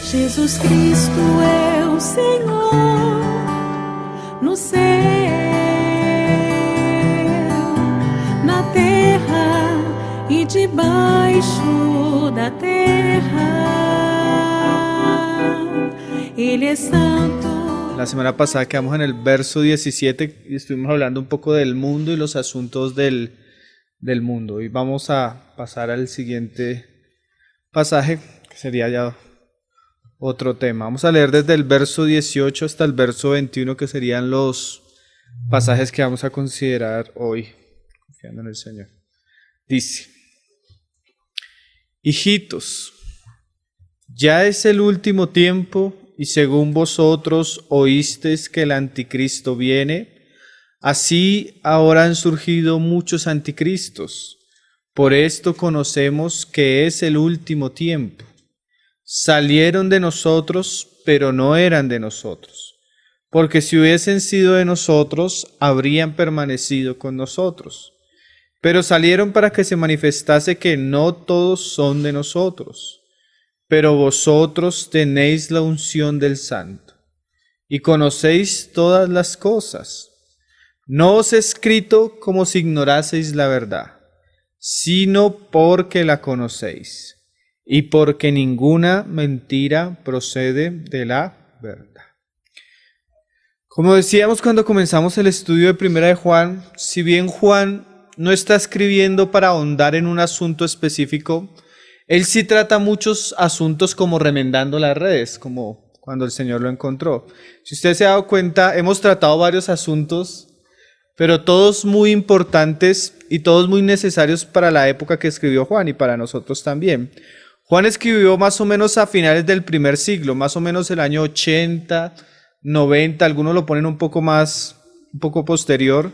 Jesus Cristo é o Senhor no céu, na terra e debaixo da terra. Ele é santo. La semana pasada quedamos en el verso 17 y estuvimos hablando un poco del mundo y los asuntos del mundo. Y vamos a pasar al siguiente pasaje, que sería ya otro tema. Vamos a leer desde el verso 18 hasta el verso 21, que serían los pasajes que vamos a considerar hoy, confiando en el Señor. Dice: hijitos, ya es el último tiempo, y según vosotros oísteis que el anticristo viene, así ahora han surgido muchos anticristos. Por esto conocemos que es el último tiempo. Salieron de nosotros, pero no eran de nosotros, porque si hubiesen sido de nosotros, habrían permanecido con nosotros. Pero salieron para que se manifestase que no todos son de nosotros. Pero vosotros tenéis la unción del Santo, y conocéis todas las cosas. No os he escrito como si ignoraseis la verdad, sino porque la conocéis, y porque ninguna mentira procede de la verdad. Como decíamos cuando comenzamos el estudio de Primera de Juan, si bien Juan no está escribiendo para ahondar en un asunto específico, él sí trata muchos asuntos como remendando las redes, como cuando el Señor lo encontró. Si usted se ha dado cuenta, hemos tratado varios asuntos, pero todos muy importantes y todos muy necesarios para la época que escribió Juan y para nosotros también. Juan escribió más o menos a finales del primer siglo, más o menos el año 80, 90, algunos lo ponen un poco posterior,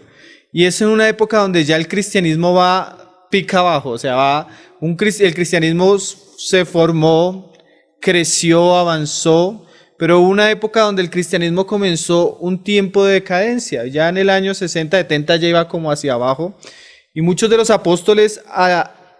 y es en una época donde ya el cristianismo va pica abajo, o sea, el cristianismo se formó, creció, avanzó, pero hubo una época donde el cristianismo comenzó un tiempo de decadencia. Ya en el año 60, 70 ya iba como hacia abajo, y muchos de los apóstoles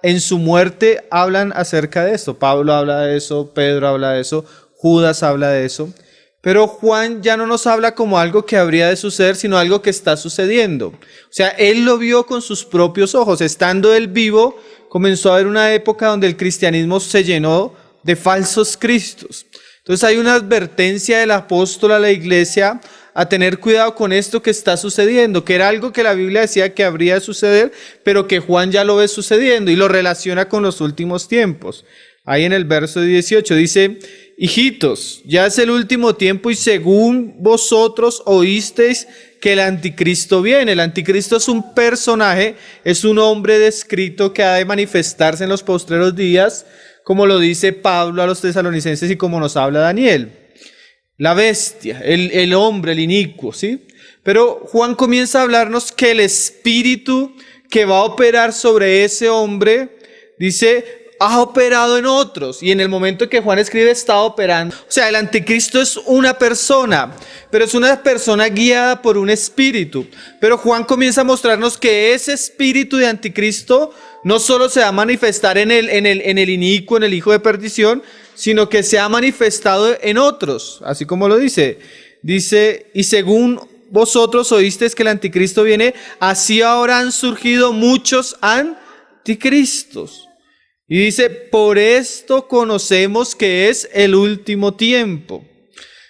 en su muerte hablan acerca de esto. Pablo habla de eso, Pedro habla de eso, Judas habla de eso. Pero Juan ya no nos habla como algo que habría de suceder, sino algo que está sucediendo. O sea, él lo vio con sus propios ojos. Estando él vivo, comenzó a haber una época donde el cristianismo se llenó de falsos cristos. Entonces hay una advertencia del apóstol a la iglesia a tener cuidado con esto que está sucediendo, que era algo que la Biblia decía que habría de suceder, pero que Juan ya lo ve sucediendo y lo relaciona con los últimos tiempos. Ahí en el verso 18 dice: hijitos, ya es el último tiempo y según vosotros oísteis que el anticristo viene. El anticristo es un personaje, es un hombre descrito que ha de manifestarse en los postreros días, como lo dice Pablo a los tesalonicenses y como nos habla Daniel. La bestia, el hombre, el inicuo, ¿sí? Pero Juan comienza a hablarnos que el espíritu que va a operar sobre ese hombre, dice, ha operado en otros, y en el momento que Juan escribe está operando. O sea, el anticristo es una persona, pero es una persona guiada por un espíritu. Pero Juan comienza a mostrarnos que ese espíritu de anticristo no solo se va a manifestar en el inicuo, en el hijo de perdición, sino que se ha manifestado en otros, así como lo dice. Dice, y según vosotros oísteis que el anticristo viene, así ahora han surgido muchos anticristos. Y dice, por esto conocemos que es el último tiempo.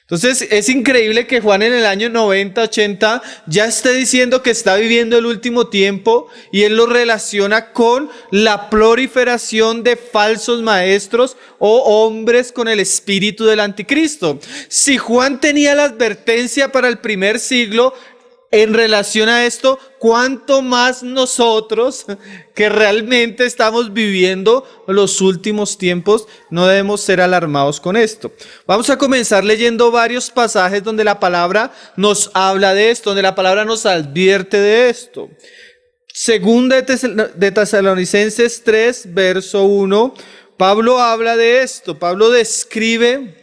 Entonces es increíble que Juan en el año 90, 80 ya esté diciendo que está viviendo el último tiempo, y él lo relaciona con la proliferación de falsos maestros o hombres con el espíritu del anticristo. Si Juan tenía la advertencia para el primer siglo en relación a esto, ¿cuánto más nosotros que realmente estamos viviendo los últimos tiempos no debemos ser alarmados con esto? Vamos a comenzar leyendo varios pasajes donde la palabra nos habla de esto, donde la palabra nos advierte de esto. Segunda de Tesalonicenses 3, verso 1, Pablo habla de esto. Pablo describe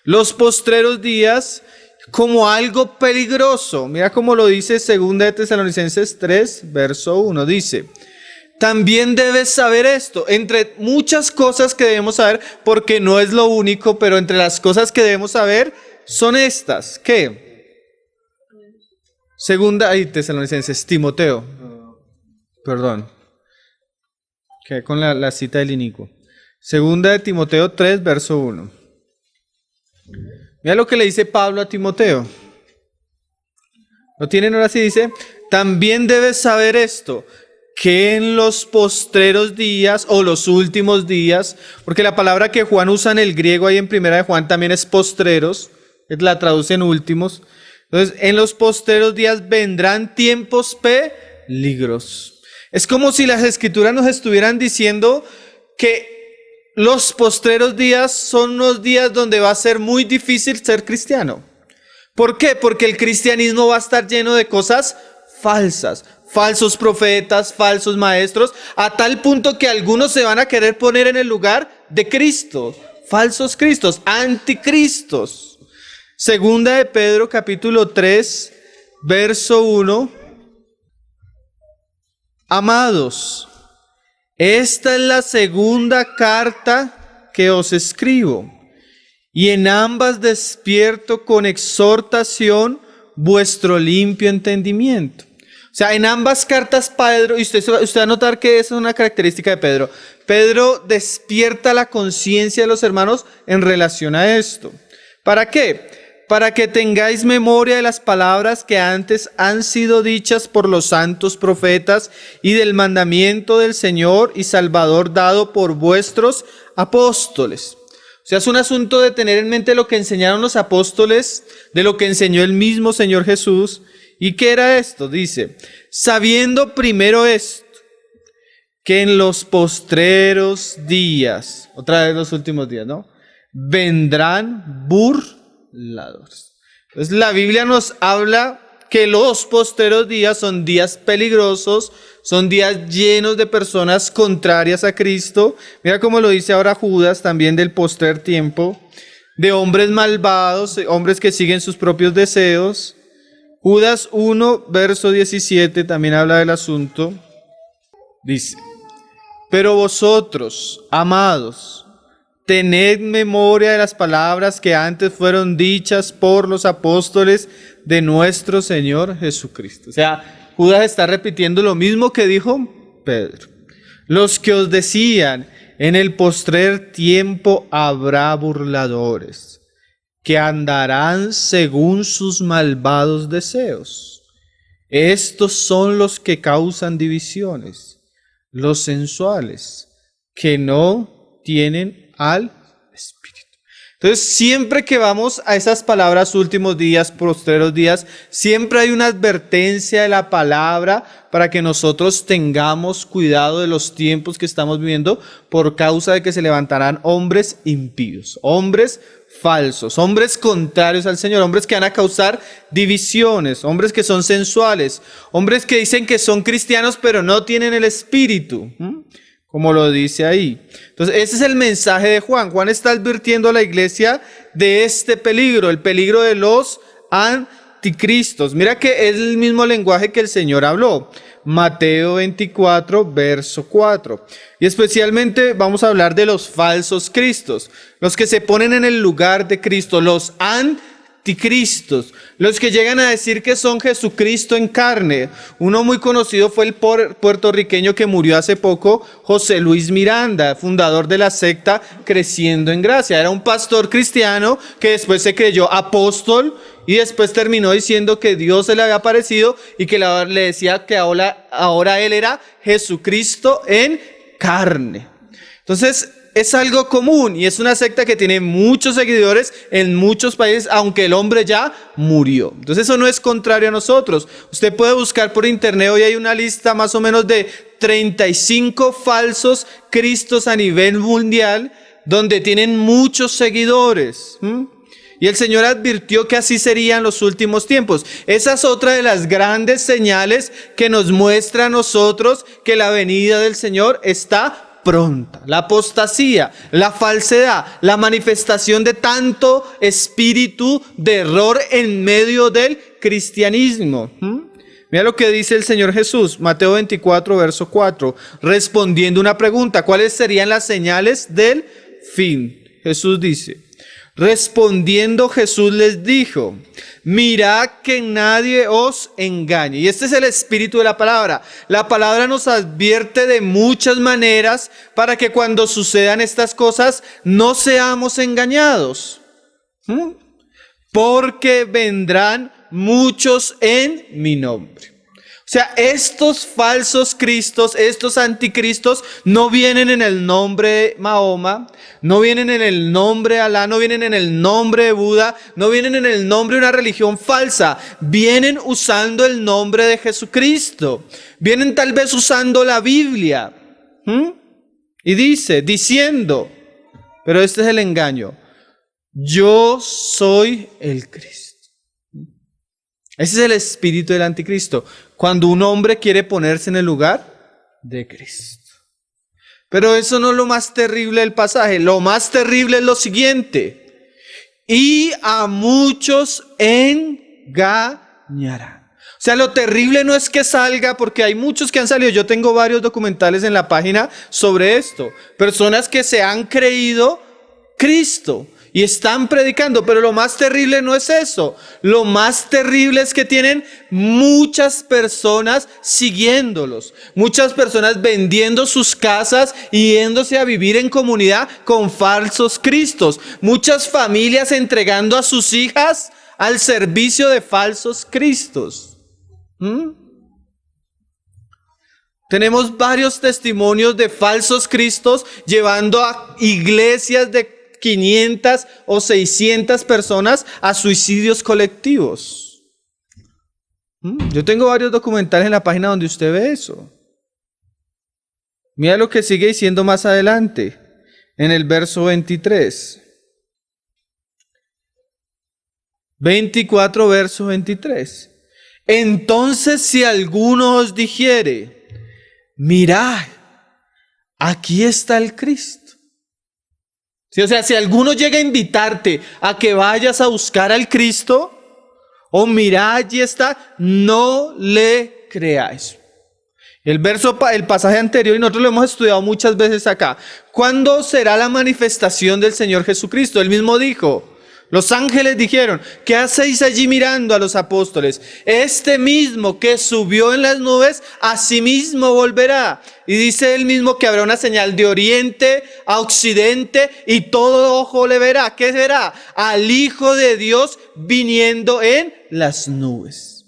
los postreros días como algo peligroso. Mira cómo lo dice 2 de Tesalonicenses 3, verso 1. Dice: también debes saber esto, entre muchas cosas que debemos saber, porque no es lo único, pero entre las cosas que debemos saber son estas. ¿Qué? Segunda, Tesalonicenses, Timoteo. Perdón. Quedé con la cita del inicuo. Segunda de Timoteo 3, verso 1. Mira lo que le dice Pablo a Timoteo. ¿Lo tienen ahora sí? Dice, también debes saber esto, que en los postreros días o los últimos días, porque la palabra que Juan usa en el griego ahí en primera de Juan también es postreros, la traducen últimos. Entonces, en los postreros días vendrán tiempos peligrosos. Es como si las escrituras nos estuvieran diciendo que los postreros días son unos días donde va a ser muy difícil ser cristiano. ¿Por qué? Porque el cristianismo va a estar lleno de cosas falsas, falsos profetas, falsos maestros, a tal punto que algunos se van a querer poner en el lugar de Cristo, falsos cristos, anticristos. Segunda de Pedro, capítulo 3, verso 1. Amados, esta es la segunda carta que os escribo, y en ambas despierto con exhortación vuestro limpio entendimiento. O sea, en ambas cartas Pedro, y usted va a notar que esa es una característica de Pedro. Pedro despierta la conciencia de los hermanos en relación a esto. ¿Para qué? Para que tengáis memoria de las palabras que antes han sido dichas por los santos profetas y del mandamiento del Señor y Salvador dado por vuestros apóstoles. O sea, es un asunto de tener en mente lo que enseñaron los apóstoles, de lo que enseñó el mismo Señor Jesús. ¿Y qué era esto? Dice, sabiendo primero esto, que en los postreros días, otra vez los últimos días, ¿no? Vendrán burladores. Entonces la Biblia nos habla que los postreros días son días peligrosos, son días llenos de personas contrarias a Cristo. Mira cómo lo dice ahora Judas también del postrer tiempo, de hombres malvados, hombres que siguen sus propios deseos. Judas 1, verso 17 también habla del asunto. Dice, pero vosotros, amados, tened memoria de las palabras que antes fueron dichas por los apóstoles de nuestro Señor Jesucristo. O sea, Judas está repitiendo lo mismo que dijo Pedro. Los que os decían, en el postrer tiempo habrá burladores, que andarán según sus malvados deseos. Estos son los que causan divisiones, los sensuales, que no tienen al Espíritu. Entonces, siempre que vamos a esas palabras últimos días, postreros días, siempre hay una advertencia de la palabra para que nosotros tengamos cuidado de los tiempos que estamos viviendo por causa de que se levantarán hombres impíos, hombres falsos, hombres contrarios al Señor, hombres que van a causar divisiones, hombres que son sensuales, hombres que dicen que son cristianos pero no tienen el Espíritu, como lo dice ahí. Entonces ese es el mensaje de Juan. Juan está advirtiendo a la iglesia de este peligro, el peligro de los anticristos. Mira que es el mismo lenguaje que el Señor habló. Mateo 24, verso 4. Y especialmente vamos a hablar de los falsos cristos, los que se ponen en el lugar de Cristo, los anticristos, los que llegan a decir que son Jesucristo en carne. Uno muy conocido fue el puertorriqueño que murió hace poco, José Luis Miranda, fundador de la secta Creciendo en Gracia. Era un pastor cristiano que después se creyó apóstol y después terminó diciendo que Dios se le había aparecido y que le decía que ahora él era Jesucristo en carne. Entonces es algo común y es una secta que tiene muchos seguidores en muchos países, aunque el hombre ya murió. Entonces eso no es contrario a nosotros. Usted puede buscar por internet, hoy hay una lista más o menos de 35 falsos cristos a nivel mundial donde tienen muchos seguidores. Y el Señor advirtió que así serían los últimos tiempos. Esa es otra de las grandes señales que nos muestra a nosotros que la venida del Señor está pronta. La apostasía, la falsedad, la manifestación de tanto espíritu de error en medio del cristianismo. Mira lo que dice el Señor Jesús, Mateo 24, verso 4, respondiendo una pregunta, ¿cuáles serían las señales del fin? Jesús dice, respondiendo Jesús les dijo, mirad que nadie os engañe. Y este es el espíritu de la palabra. La palabra nos advierte de muchas maneras para que cuando sucedan estas cosas no seamos engañados. Porque vendrán muchos en mi nombre. O sea, estos falsos cristos, estos anticristos, no vienen en el nombre de Mahoma, no vienen en el nombre de Alá, no vienen en el nombre de Buda, no vienen en el nombre de una religión falsa. Vienen usando el nombre de Jesucristo. Vienen tal vez usando la Biblia. Y diciendo, pero este es el engaño, yo soy el Cristo. Ese es el espíritu del anticristo. Cuando un hombre quiere ponerse en el lugar de Cristo. Pero eso no es lo más terrible del pasaje. Lo más terrible es lo siguiente. Y a muchos engañarán. O sea, lo terrible no es que salga, porque hay muchos que han salido. Yo tengo varios documentales en la página sobre esto. Personas que se han creído Cristo. Y están predicando, pero lo más terrible no es eso. Lo más terrible es que tienen muchas personas siguiéndolos. Muchas personas vendiendo sus casas y yéndose a vivir en comunidad con falsos cristos. Muchas familias entregando a sus hijas al servicio de falsos cristos. Tenemos varios testimonios de falsos cristos llevando a iglesias de 500 o 600 personas a suicidios colectivos. Yo tengo varios documentales en la página donde usted ve eso. Mira lo que sigue diciendo más adelante, en el verso 23. 24, verso 23. Entonces, si alguno os dijere, mirad, aquí está el Cristo. Sí, o sea, si alguno llega a invitarte a que vayas a buscar al Cristo, o mirad, allí está, no le creáis. El pasaje anterior, y nosotros lo hemos estudiado muchas veces acá. ¿Cuándo será la manifestación del Señor Jesucristo? Él mismo dijo, los ángeles dijeron, ¿qué hacéis allí mirando a los apóstoles? Este mismo que subió en las nubes, a sí mismo volverá. Y dice él mismo que habrá una señal de oriente a occidente y todo ojo le verá. ¿Qué verá? Al Hijo de Dios viniendo en las nubes.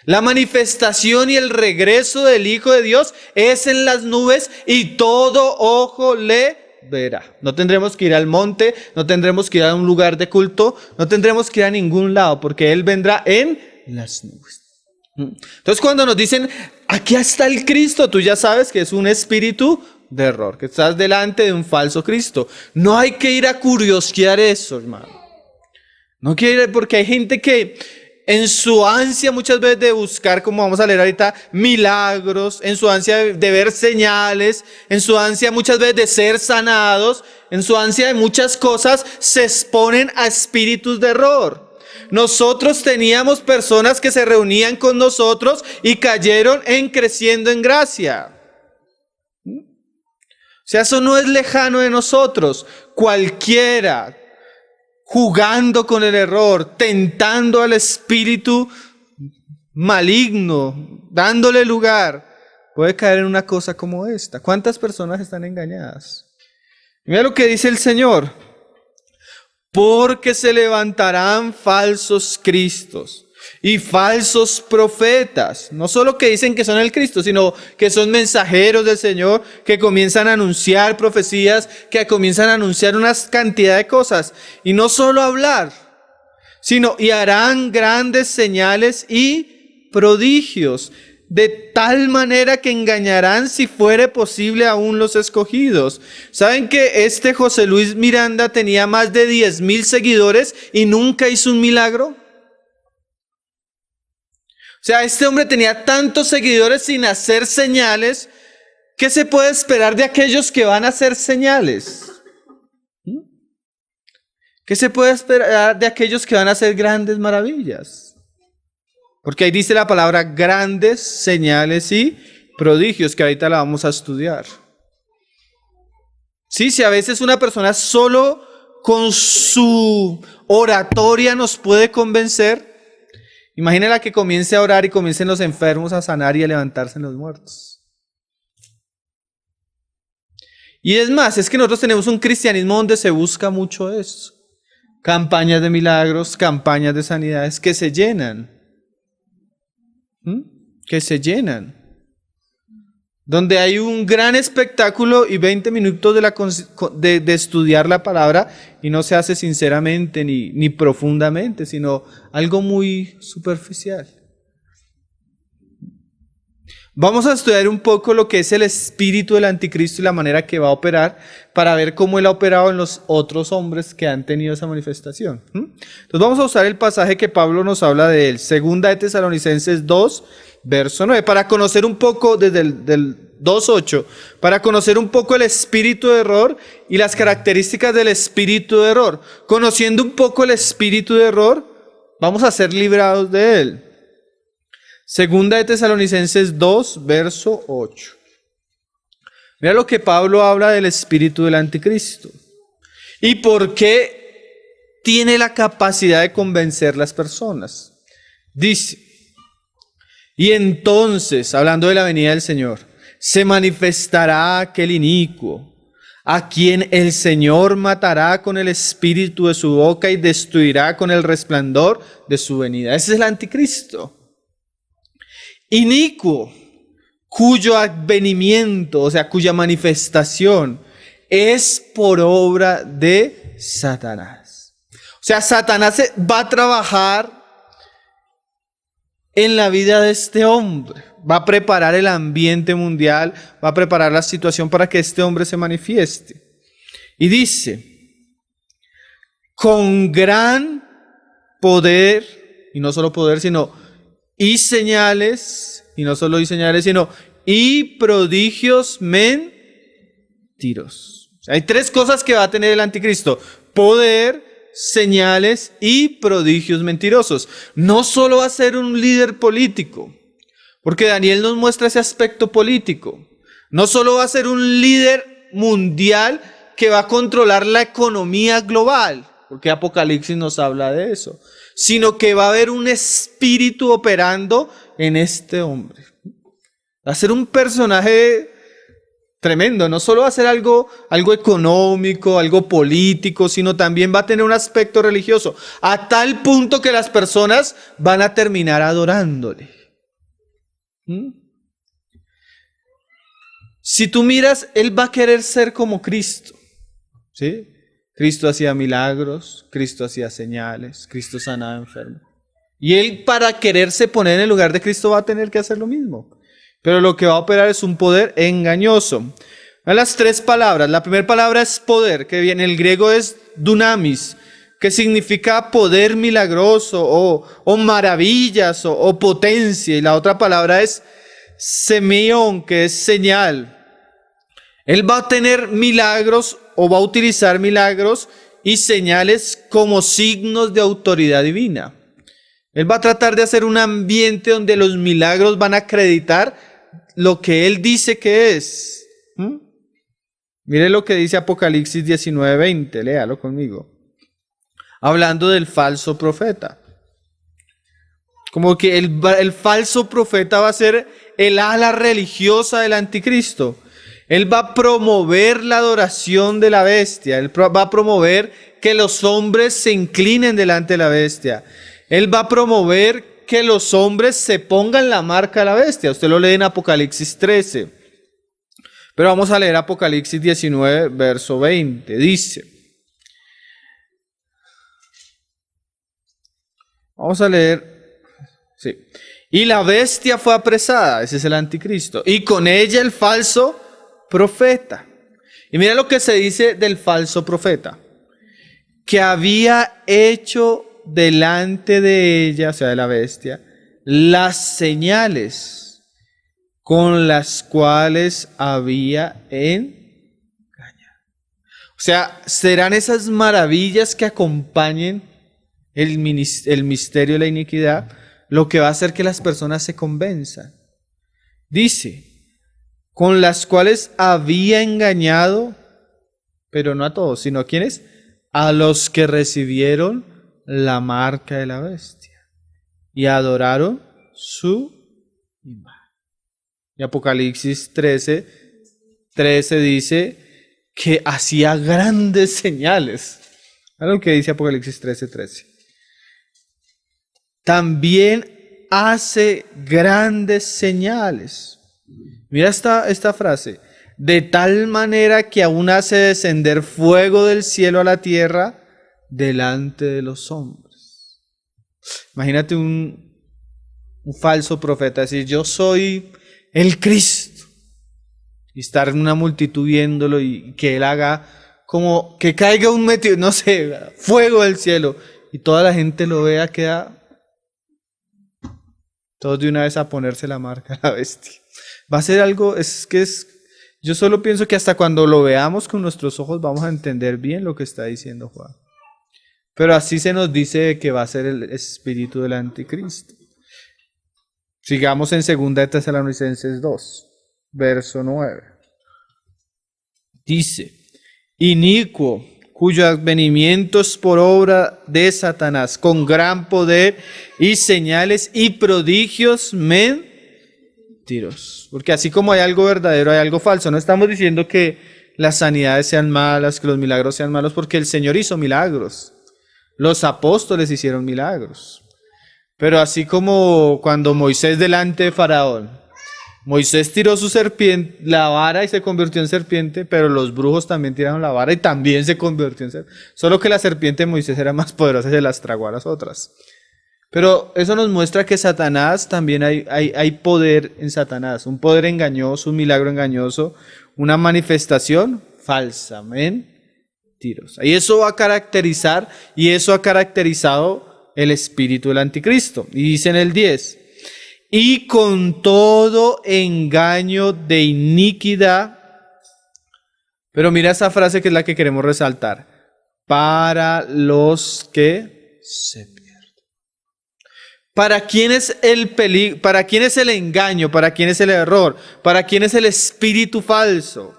La manifestación y el regreso del Hijo de Dios es en las nubes y todo ojo le verá. No tendremos que ir al monte, no tendremos que ir a un lugar de culto, no tendremos que ir a ningún lado, porque Él vendrá en las nubes. Entonces, cuando nos dicen, aquí está el Cristo, tú ya sabes que es un espíritu de error, que estás delante de un falso Cristo. No hay que ir a curiosear eso, hermano. No quiere, porque hay gente que en su ansia muchas veces de buscar, como vamos a leer ahorita, milagros, en su ansia de ver señales, en su ansia muchas veces de ser sanados, en su ansia de muchas cosas, se exponen a espíritus de error. Nosotros teníamos personas que se reunían con nosotros y cayeron en creciendo en gracia. O sea, eso no es lejano de nosotros. Cualquiera jugando con el error, tentando al espíritu maligno, dándole lugar, puede caer en una cosa como esta. ¿Cuántas personas están engañadas? Mira lo que dice el Señor. Porque se levantarán falsos cristos y falsos profetas, no solo que dicen que son el Cristo, sino que son mensajeros del Señor, que comienzan a anunciar profecías, que comienzan a anunciar una cantidad de cosas, y no solo hablar, sino y harán grandes señales y prodigios, de tal manera que engañarán, si fuere posible, aún los escogidos. ¿Saben que este José Luis Miranda tenía más de 10,000 seguidores y nunca hizo un milagro? O sea, este hombre tenía tantos seguidores sin hacer señales. ¿Qué se puede esperar de aquellos que van a hacer señales? ¿Qué se puede esperar de aquellos que van a hacer grandes maravillas? Porque ahí dice la palabra grandes señales y prodigios, que ahorita la vamos a estudiar. Sí, si a veces una persona solo con su oratoria nos puede convencer, imagina la que comience a orar y comiencen los enfermos a sanar y a levantarse en los muertos. Y es más, es que nosotros tenemos un cristianismo donde se busca mucho eso. Campañas de milagros, campañas de sanidades que se llenan. Que se llenan. Donde hay un gran espectáculo y 20 minutos de estudiar la palabra y no se hace sinceramente ni profundamente, sino algo muy superficial. Vamos a estudiar un poco lo que es el espíritu del anticristo y la manera que va a operar para ver cómo él ha operado en los otros hombres que han tenido esa manifestación. Entonces vamos a usar el pasaje que Pablo nos habla de él, 2 de Tesalonicenses 2, verso 9, para conocer un poco desde el 2:8, para conocer un poco el espíritu de error y las características del espíritu de error. Conociendo un poco el espíritu de error, vamos a ser librados de él. 2 de Tesalonicenses 2, verso 8. Mira lo que Pablo habla del espíritu del anticristo. ¿Y por qué tiene la capacidad de convencer las personas? Dice, y entonces, hablando de la venida del Señor, se manifestará aquel inicuo, a quien el Señor matará con el espíritu de su boca y destruirá con el resplandor de su venida. Ese es el anticristo. Inicuo, cuyo advenimiento, o sea, cuya manifestación es por obra de Satanás. O sea, Satanás va a trabajar en la vida de este hombre, va a preparar el ambiente mundial, va a preparar la situación para que este hombre se manifieste. Y dice, con gran poder, y no solo poder, sino y señales, y no solo y señales, sino y prodigios mentirosos. O sea, hay tres cosas que va a tener el anticristo: poder, señales y prodigios mentirosos. No solo va a ser un líder político, porque Daniel nos muestra ese aspecto político. No solo va a ser un líder mundial que va a controlar la economía global, porque Apocalipsis nos habla de eso, sino que va a haber un espíritu operando en este hombre. Va a ser un personaje tremendo, no solo va a ser algo económico, algo político, sino también va a tener un aspecto religioso, a tal punto que las personas van a terminar adorándole. Si tú miras, él va a querer ser como Cristo, ¿sí? Cristo hacía milagros, Cristo hacía señales, Cristo sanaba enfermos. Y él, para quererse poner en el lugar de Cristo, va a tener que hacer lo mismo. Pero lo que va a operar es un poder engañoso. Las tres palabras. La primera palabra es poder, que en el griego es dunamis, que significa poder milagroso o maravillas o potencia. Y la otra palabra es semeion, que es señal. Él va a tener milagros o va a utilizar milagros y señales como signos de autoridad divina. Él va a tratar de hacer un ambiente donde los milagros van a acreditar lo que él dice que es. Mire lo que dice Apocalipsis 19:20, léalo conmigo. Hablando del falso profeta. Como que el falso profeta va a ser el ala religiosa del anticristo. Él va a promover la adoración de la bestia. Él va a promover que los hombres se inclinen delante de la bestia. Él va a promover que los hombres se pongan la marca a la bestia. Usted lo lee en Apocalipsis 13. Pero vamos a leer Apocalipsis 19, verso 20. Dice. Vamos a leer. Sí. Y la bestia fue apresada. Ese es el anticristo. Y con ella el falso profeta. Y mira lo que se dice del falso profeta: que había hecho delante de ella, o sea, de la bestia, las señales con las cuales había engañado. O sea, serán esas maravillas que acompañen el misterio de la iniquidad, lo que va a hacer que las personas se convenzan. Dice, con las cuales había engañado, pero no a todos, sino a quienes, a los que recibieron la marca de la bestia y adoraron su imagen. Y Apocalipsis 13 dice que hacía grandes señales. ¿Saben lo que dice Apocalipsis 13:13? También hace grandes señales. Mira esta frase. De tal manera que aún hace descender fuego del cielo a la tierra delante de los hombres. Imagínate un falso profeta decir, yo soy el Cristo. Y estar en una multitud viéndolo y que él haga como que caiga un meteorito, no sé, fuego del cielo. Y toda la gente lo vea, queda todos de una vez a ponerse la marca de la bestia. Va a ser algo, yo solo pienso que hasta cuando lo veamos con nuestros ojos vamos a entender bien lo que está diciendo Juan. Pero así se nos dice que va a ser el espíritu del anticristo. Sigamos en 2 Tesalonicenses 2, verso 9. Dice, inicuo, cuyo advenimiento es por obra de Satanás, con gran poder y señales y prodigios mentirosos. Porque así como hay algo verdadero, hay algo falso. No estamos diciendo que las sanidades sean malas, que los milagros sean malos, porque el Señor hizo milagros. Los apóstoles hicieron milagros. Pero así como cuando Moisés delante de Faraón, Moisés tiró su serpiente, la vara, y se convirtió en serpiente, pero los brujos también tiraron la vara y también se convirtió en serpiente. Solo que la serpiente de Moisés era más poderosa y se las tragó a las otras. Pero eso nos muestra que Satanás, también hay poder en Satanás, un poder engañoso, un milagro engañoso, una manifestación falsa, mentirosa. Y eso va a caracterizar, y eso ha caracterizado el espíritu del anticristo. Y dice en el 10, y con todo engaño de iniquidad, pero mira esa frase que es la que queremos resaltar, para los que se pierden. ¿Para quién es el peligro? ¿Para quién es el engaño? ¿Para quién es el error? ¿Para quién es el espíritu falso?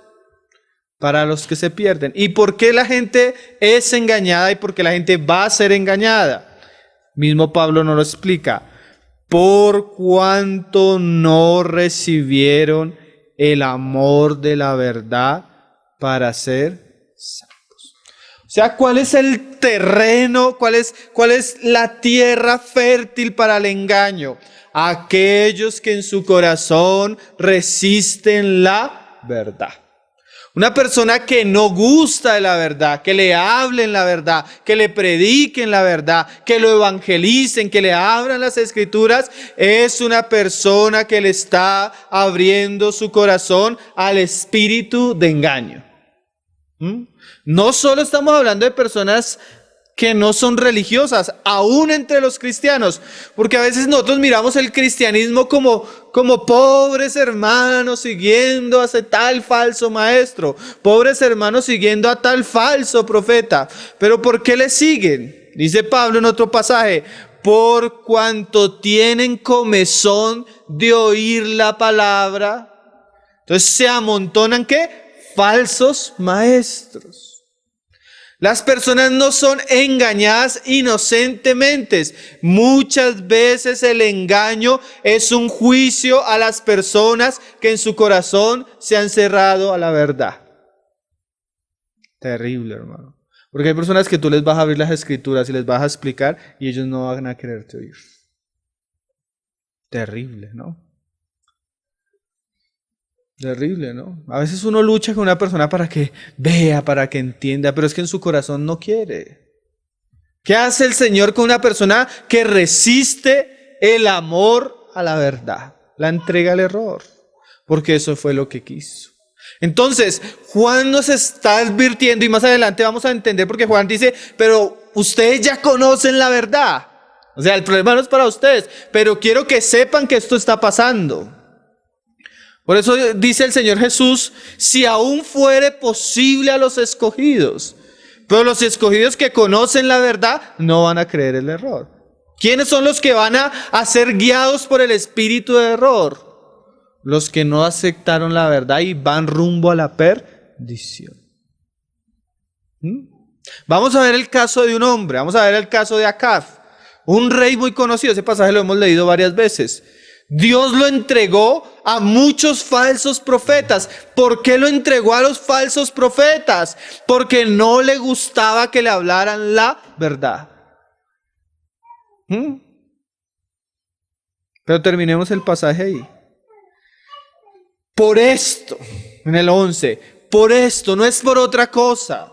Para los que se pierden. ¿Y por qué la gente es engañada y por qué la gente va a ser engañada? Mismo Pablo nos lo explica. Por cuanto no recibieron el amor de la verdad para ser salvos. O sea, ¿cuál es el terreno? ¿Cuál es la tierra fértil para el engaño? Aquellos que en su corazón resisten la verdad. Una persona que no gusta de la verdad, que le hablen la verdad, que le prediquen la verdad, que lo evangelicen, que le abran las escrituras, es una persona que le está abriendo su corazón al espíritu de engaño. No solo estamos hablando de personas que no son religiosas, aún entre los cristianos, porque a veces nosotros miramos el cristianismo como pobres hermanos siguiendo a tal falso maestro, pobres hermanos siguiendo a tal falso profeta. Pero ¿por qué le siguen? Dice Pablo en otro pasaje, por cuanto tienen comezón de oír la palabra. Entonces se amontonan, ¿qué? Falsos maestros. Las personas no son engañadas inocentemente. Muchas veces el engaño es un juicio a las personas que en su corazón se han cerrado a la verdad. Terrible, hermano. Porque hay personas que tú les vas a abrir las escrituras y les vas a explicar y ellos no van a quererte oír. Terrible, ¿no? Terrible, ¿no? A veces uno lucha con una persona para que vea, para que entienda, pero es que en su corazón no quiere. ¿Qué hace el Señor con una persona que resiste el amor a la verdad? La entrega al error, porque eso fue lo que quiso. Entonces, Juan nos está advirtiendo, y más adelante vamos a entender, porque Juan dice, pero ustedes ya conocen la verdad. O sea, el problema no es para ustedes, pero quiero que sepan que esto está pasando. Por eso dice el Señor Jesús, si aún fuere posible a los escogidos, pero los escogidos que conocen la verdad no van a creer el error. ¿Quiénes son los que van a ser guiados por el espíritu de error? Los que no aceptaron la verdad y van rumbo a la perdición. Vamos a ver el caso de un hombre, vamos a ver el caso de Acab, un rey muy conocido. Ese pasaje lo hemos leído varias veces. Dios lo entregó a muchos falsos profetas. ¿Por qué lo entregó a los falsos profetas? Porque no le gustaba que le hablaran la verdad. Pero terminemos el pasaje ahí. Por esto, en el 11, por esto, no es por otra cosa.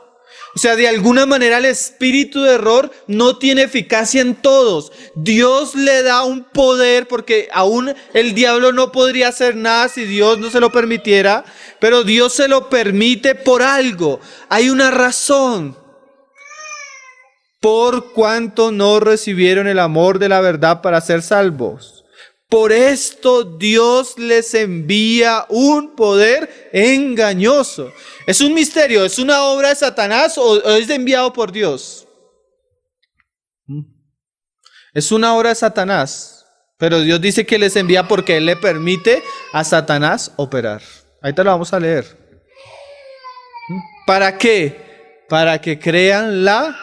O sea, de alguna manera el espíritu de error no tiene eficacia en todos. Dios le da un poder, porque aún el diablo no podría hacer nada si Dios no se lo permitiera, pero Dios se lo permite por algo. Hay una razón. Por cuanto no recibieron el amor de la verdad para ser salvos. Por esto Dios les envía un poder engañoso. ¿Es un misterio? ¿Es una obra de Satanás o es enviado por Dios? Es una obra de Satanás, pero Dios dice que les envía porque Él le permite a Satanás operar. Ahí te lo vamos a leer. ¿Para qué? Para que crean la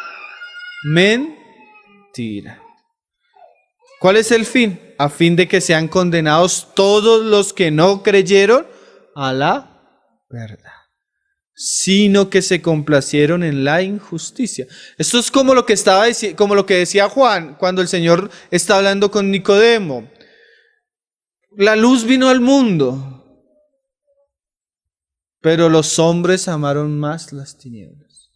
mentira. ¿Cuál es el fin? A fin de que sean condenados todos los que no creyeron a la verdad, sino que se complacieron en la injusticia. Esto es como lo que como lo que decía Juan cuando el Señor está hablando con Nicodemo. La luz vino al mundo, pero los hombres amaron más las tinieblas.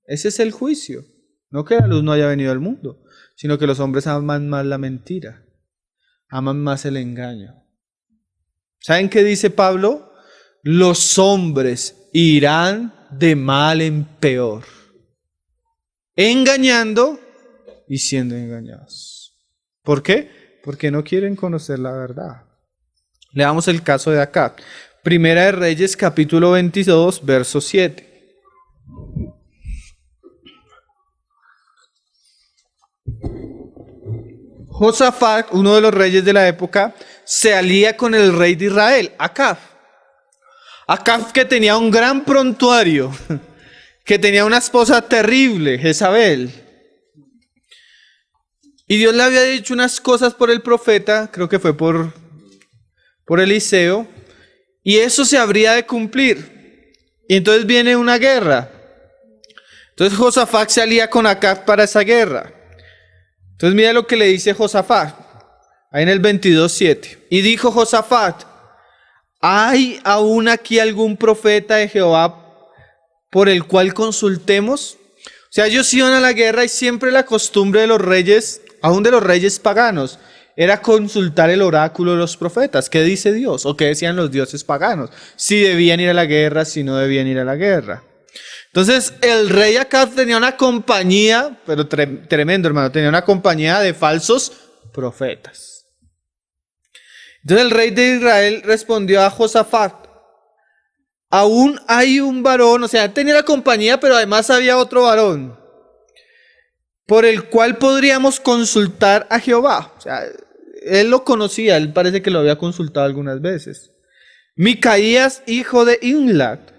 Ese es el juicio. No que la luz no haya venido al mundo, sino que los hombres aman más la mentira, aman más el engaño. ¿Saben qué dice Pablo? Los hombres irán de mal en peor, engañando y siendo engañados. ¿Por qué? Porque no quieren conocer la verdad. Leamos el caso de Acab. Primera de Reyes, capítulo 22, verso 7. Josafat, uno de los reyes de la época, se alía con el rey de Israel, Acab. Acab, que tenía un gran prontuario, que tenía una esposa terrible, Jezabel. Y Dios le había dicho unas cosas por el profeta, creo que fue por Eliseo, y eso se habría de cumplir. Y entonces viene una guerra. Entonces Josafat se alía con Acab para esa guerra. Entonces mira lo que le dice Josafat, ahí en el 22:7. Y dijo Josafat: ¿hay aún aquí algún profeta de Jehová por el cual consultemos? O sea, ellos iban a la guerra y siempre la costumbre de los reyes, aún de los reyes paganos, era consultar el oráculo de los profetas. ¿Qué dice Dios? ¿O qué decían los dioses paganos? Si debían ir a la guerra, si no debían ir a la guerra. Entonces el rey Acab tenía una compañía, pero tremendo hermano, tenía una compañía de falsos profetas. Entonces el rey de Israel respondió a Josafat: aún hay un varón, o sea, tenía la compañía, pero además había otro varón, por el cual podríamos consultar a Jehová. O sea, él lo conocía, él parece que lo había consultado algunas veces. Micaías, hijo de Imlat,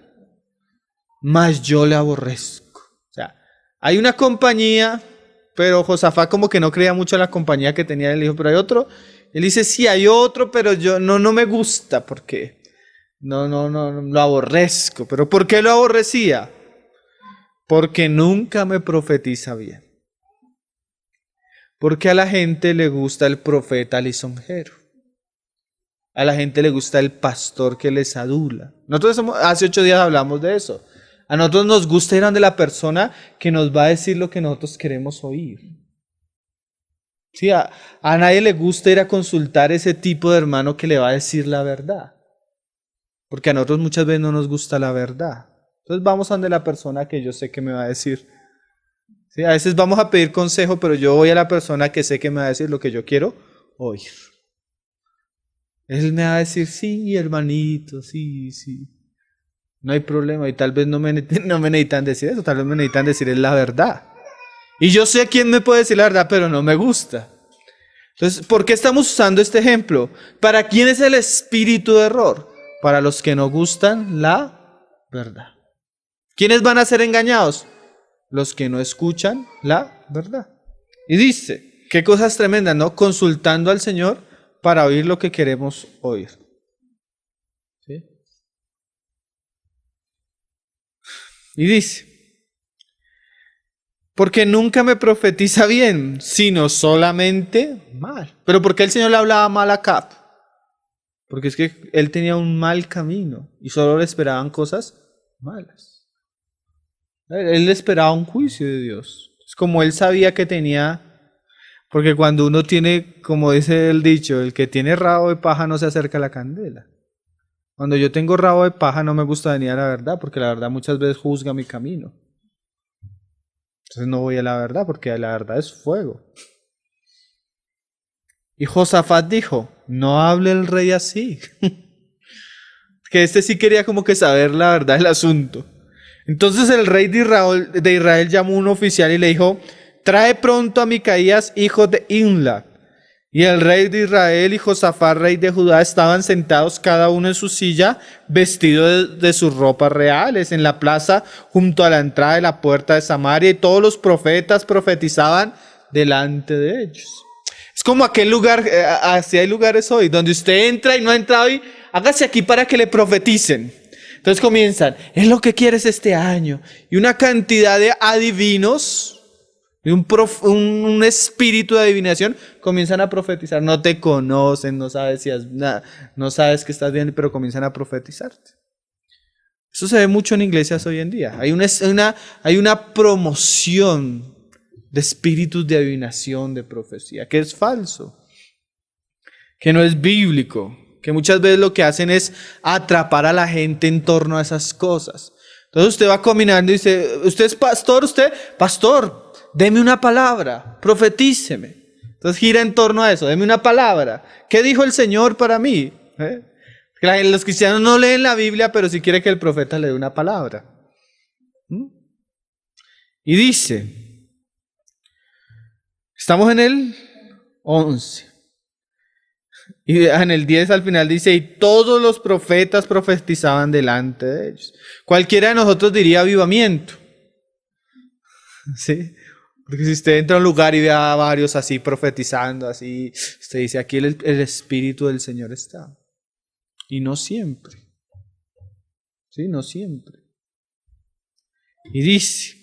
mas yo le aborrezco. O sea, hay una compañía, pero Josafat como que no creía mucho en la compañía que tenía. Él dijo, pero hay otro. Él dice, sí, hay otro, pero yo no me gusta porque no, lo aborrezco. ¿Pero por qué lo aborrecía? Porque nunca me profetiza bien. Porque a la gente le gusta el profeta lisonjero. A la gente le gusta el pastor que les adula. Nosotros hace 8 días hablamos de eso. A nosotros nos gusta ir donde la persona que nos va a decir lo que nosotros queremos oír. Sí, a nadie le gusta ir a consultar ese tipo de hermano que le va a decir la verdad. Porque a nosotros muchas veces no nos gusta la verdad. Entonces vamos a donde la persona que yo sé que me va a decir. Sí, a veces vamos a pedir consejo, pero yo voy a la persona que sé que me va a decir lo que yo quiero oír. Él me va a decir, sí, hermanito, sí. No hay problema. Y tal vez no me necesitan decir eso, tal vez me necesitan decir es la verdad. Y yo sé quién me puede decir la verdad, pero no me gusta. Entonces, ¿por qué estamos usando este ejemplo? ¿Para quién es el espíritu de error? Para los que no gustan la verdad. ¿Quiénes van a ser engañados? Los que no escuchan la verdad. Y dice, qué cosas tremendas, ¿no? Consultando al Señor para oír lo que queremos oír. ¿Sí? Y dice, porque nunca me profetiza bien, sino solamente mal. ¿Pero por qué el Señor le hablaba mal a Acab? Porque es que él tenía un mal camino y solo le esperaban cosas malas. Él le esperaba un juicio de Dios. Es como él sabía que tenía, porque cuando uno tiene, como dice el dicho, el que tiene rabo de paja no se acerca a la candela. Cuando yo tengo rabo de paja no me gusta venir a la verdad, porque la verdad muchas veces juzga mi camino. Entonces no voy a la verdad, porque la verdad es fuego. Y Josafat dijo, no hable el rey así. Que este sí quería como que saber la verdad del asunto. Entonces el rey de Israel llamó a un oficial y le dijo, trae pronto a Micaías, hijo de Imla. Y el rey de Israel y Josafat, rey de Judá, estaban sentados cada uno en su silla, vestidos de sus ropas reales, en la plaza junto a la entrada de la puerta de Samaria, y todos los profetas profetizaban delante de ellos. Es como aquel lugar, así hay lugares hoy, donde usted entra y no ha entrado y hágase aquí para que le profeticen. Entonces comienzan, es lo que quieres este año. Y una cantidad de adivinos, y un espíritu de adivinación, comienzan a profetizar. No te conocen, no sabes si no sabes que estás bien, pero comienzan a profetizarte. Eso se ve mucho en iglesias hoy en día. Hay una promoción de espíritus de adivinación, de profecía, que es falso, que no es bíblico, que muchas veces lo que hacen es atrapar a la gente en torno a esas cosas. Entonces usted va caminando y dice, ¿usted es pastor? Pastor, deme una palabra, profetíceme. Entonces gira en torno a eso, deme una palabra. ¿Qué dijo el Señor para mí? Los cristianos no leen la Biblia, pero sí quiere que el profeta le dé una palabra. Y dice, estamos en el 11. Y en el 10 al final dice, y todos los profetas profetizaban delante de ellos. Cualquiera de nosotros diría avivamiento. ¿Sí? Porque si usted entra a un lugar y ve a varios así profetizando, así, usted dice, aquí el Espíritu del Señor está. Y no siempre. ¿Sí? No siempre. Y dice,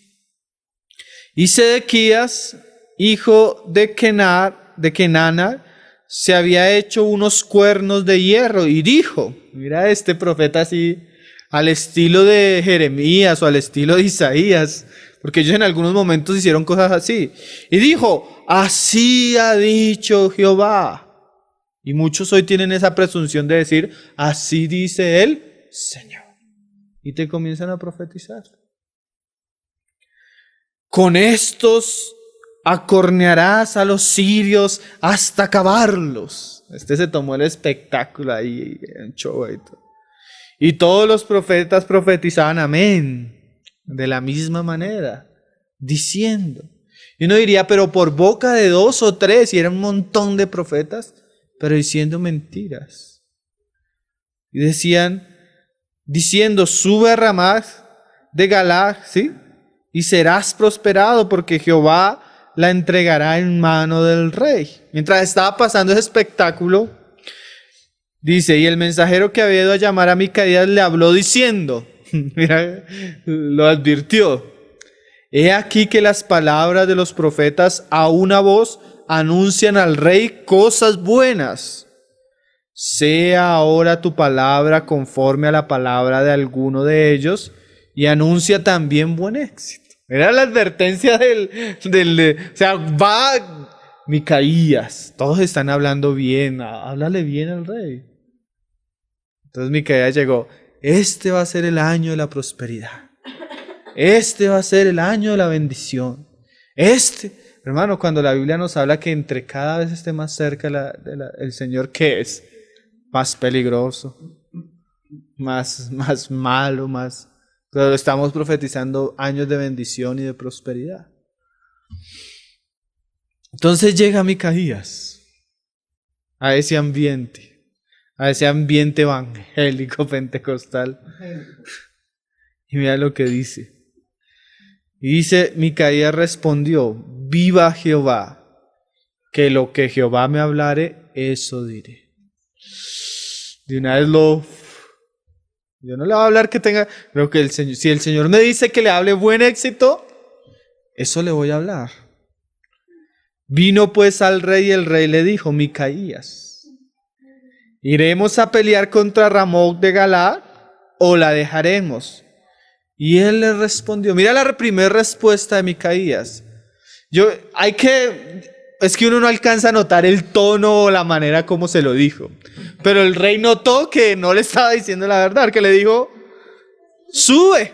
y Sedequías, hijo de Kenana, se había hecho unos cuernos de hierro y dijo, mira este profeta así, al estilo de Jeremías o al estilo de Isaías, porque ellos en algunos momentos hicieron cosas así. Y dijo, así ha dicho Jehová. Y muchos hoy tienen esa presunción de decir, así dice el Señor. Y te comienzan a profetizar. Con estos acornearás a los sirios hasta acabarlos. Este se tomó el espectáculo ahí, en show y todo. Y todos los profetas profetizaban amén, de la misma manera, diciendo. Y uno diría, pero por boca de 2 o 3, y era un montón de profetas, pero diciendo mentiras. Y decían, diciendo, sube a Ramá de Galaad, ¿sí? Y serás prosperado porque Jehová la entregará en mano del rey. Mientras estaba pasando ese espectáculo, dice, y el mensajero que había ido a llamar a Micaías le habló diciendo, mira, lo advirtió, he aquí que las palabras de los profetas a una voz anuncian al rey cosas buenas. Sea ahora tu palabra conforme a la palabra de alguno de ellos y anuncia también buen éxito. Era la advertencia o sea, va Micaías, todos están hablando bien, háblale bien al rey. Entonces Micaías llegó, este va a ser el año de la prosperidad, este va a ser el año de la bendición. Hermano, cuando la Biblia nos habla que entre cada vez esté más cerca el Señor, ¿qué es? Más peligroso, más malo, más... Pero estamos profetizando años de bendición y de prosperidad. Entonces llega Micaías a ese ambiente evangélico pentecostal. Y mira lo que dice. Y dice, Micaías respondió, viva Jehová, que lo que Jehová me hablare, eso diré. De una vez yo no le voy a hablar que tenga, pero que si el Señor me dice que le hable buen éxito, eso le voy a hablar. Vino pues al rey y el rey le dijo, Micaías, ¿iremos a pelear contra Ramón de Galaad o la dejaremos? Y él le respondió, mira la primera respuesta de Micaías. Es que uno no alcanza a notar el tono o la manera como se lo dijo. Pero el rey notó que no le estaba diciendo la verdad, que le dijo, sube.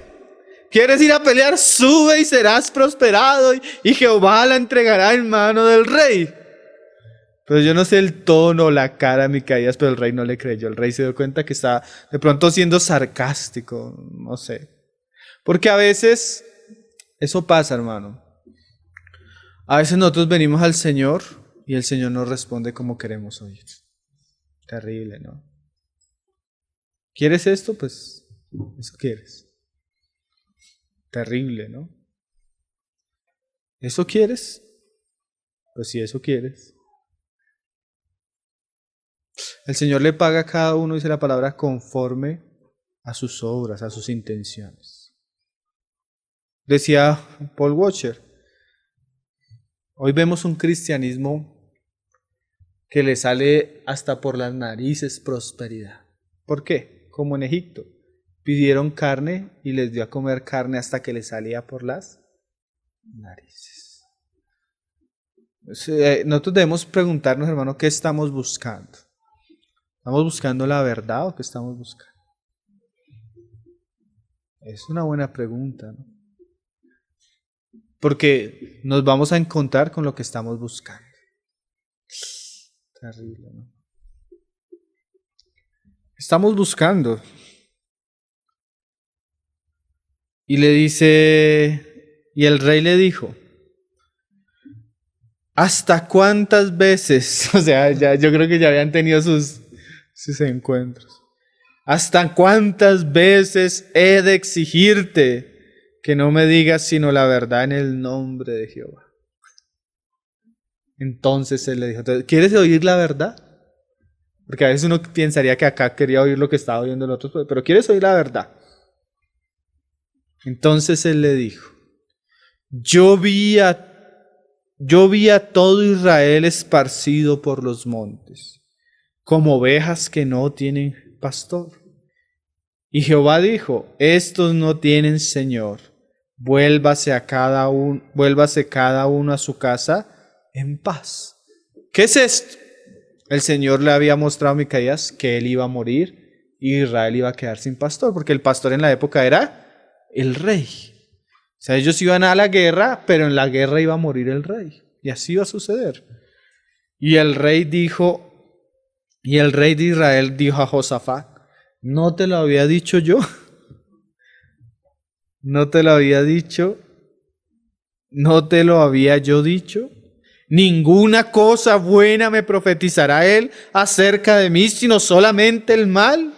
¿Quieres ir a pelear? Sube y serás prosperado y Jehová la entregará en mano del rey. Pero yo no sé el tono o la cara de Micaías, pero el rey no le creyó. El rey se dio cuenta que estaba de pronto siendo sarcástico, no sé. Porque a veces, eso pasa, hermano. A veces nosotros venimos al Señor y el Señor nos responde como queremos oír. Terrible, ¿no? ¿Quieres esto? Pues eso quieres. Terrible, ¿no? ¿Eso quieres? Pues si eso quieres. El Señor le paga a cada uno, dice la palabra, conforme a sus obras, a sus intenciones. Decía Paul Washer, hoy vemos un cristianismo que le sale hasta por las narices prosperidad. ¿Por qué? Como en Egipto, pidieron carne y les dio a comer carne hasta que les salía por las narices. Nosotros debemos preguntarnos, hermano, ¿qué estamos buscando? ¿Estamos buscando la verdad o qué estamos buscando? Es una buena pregunta, ¿no? Porque nos vamos a encontrar con lo que estamos buscando. Terrible, ¿no? Estamos buscando. Y le dice, y el rey le dijo, ¿hasta cuántas veces? O sea, yo creo que ya habían tenido sus encuentros. ¿Hasta cuántas veces he de exigirte que no me digas sino la verdad en el nombre de Jehová? Entonces él le dijo, ¿quieres oír la verdad? Porque a veces uno pensaría que acá quería oír lo que estaba oyendo el otro, pero ¿quieres oír la verdad? Entonces él le dijo, yo vi a todo Israel esparcido por los montes, como ovejas que no tienen pastor. Y Jehová dijo, estos no tienen señor, vuélvase cada uno a su casa en paz. ¿Qué es esto? El Señor le había mostrado a Micaías que él iba a morir y Israel iba a quedar sin pastor, porque el pastor en la época era el rey. O sea, ellos iban a la guerra, pero en la guerra iba a morir el rey. Y así iba a suceder. Y el rey de Israel dijo a Josafat, ¿no te lo había dicho yo? ¿No te lo había dicho? ¿No te lo había yo dicho? Ninguna cosa buena me profetizará él acerca de mí, sino solamente el mal.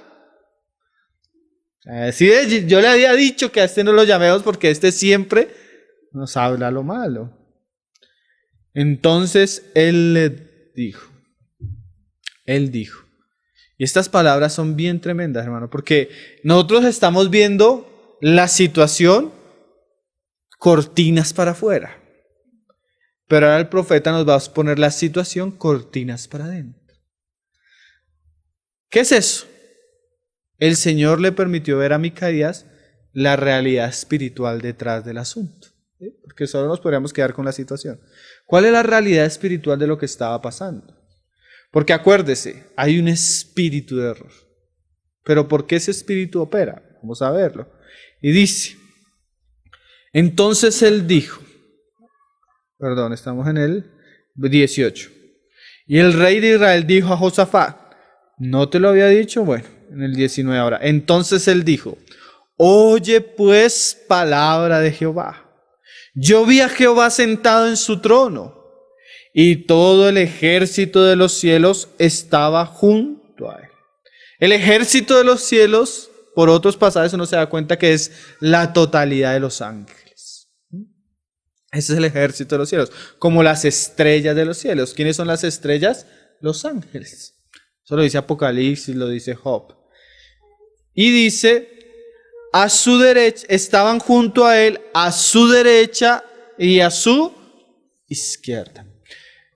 Sí, yo le había dicho que a este no lo llamemos porque este siempre nos habla lo malo. Entonces él dijo, y estas palabras son bien tremendas, hermano, porque nosotros estamos viendo la situación cortinas para afuera. Pero ahora el profeta nos va a poner la situación cortinas para adentro. ¿Qué es eso? El Señor le permitió ver a Micaías la realidad espiritual detrás del asunto. ¿Sí? Porque solo nos podríamos quedar con la situación. ¿Cuál es la realidad espiritual de lo que estaba pasando? Porque acuérdese, hay un espíritu de error. Pero ¿por qué ese espíritu opera? Vamos a verlo. Y dice, entonces él dijo, estamos en el 18. Y el rey de Israel dijo a Josafat, ¿no te lo había dicho? Bueno, en el 19 ahora. Entonces él dijo, oye pues palabra de Jehová. Yo vi a Jehová sentado en su trono, y todo el ejército de los cielos estaba junto a él. El ejército de los cielos, por otros pasajes uno se da cuenta que es la totalidad de los ángeles. Ese es el ejército de los cielos, como las estrellas de los cielos. ¿Quiénes son las estrellas? Los ángeles. Eso lo dice Apocalipsis, lo dice Job. Y dice, a su derecha, estaban junto a él, a su derecha y a su izquierda.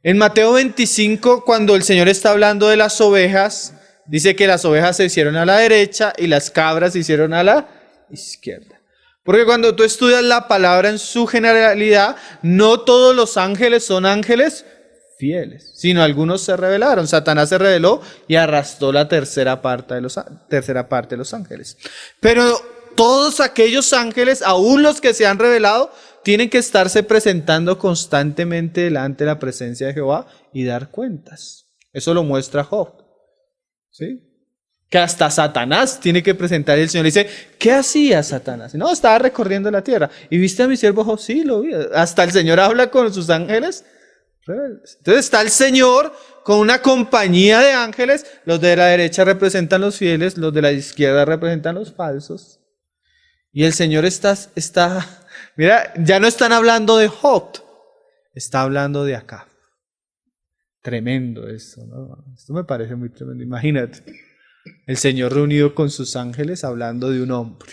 En Mateo 25, cuando el Señor está hablando de las ovejas, dice que las ovejas se hicieron a la derecha y las cabras se hicieron a la izquierda. Porque cuando tú estudias la palabra en su generalidad, no todos los ángeles son ángeles fieles, sino algunos se rebelaron. Satanás se rebeló y arrastró la tercera parte de los ángeles. Pero todos aquellos ángeles, aún los que se han rebelado, tienen que estarse presentando constantemente delante de la presencia de Jehová y dar cuentas. Eso lo muestra Job. ¿Sí? Que hasta Satanás tiene que presentar, y el Señor dice, ¿qué hacía Satanás? No, estaba recorriendo la tierra. ¿Y viste a mi siervo Job? Sí, lo vi. Hasta el Señor habla con sus ángeles rebeldes. Entonces está el Señor con una compañía de ángeles. Los de la derecha representan los fieles, los de la izquierda representan los falsos. Y el Señor está, mira, ya no están hablando de Job, está hablando de Acab. Tremendo eso, ¿no? Esto me parece muy tremendo. Imagínate, el Señor reunido con sus ángeles hablando de un hombre.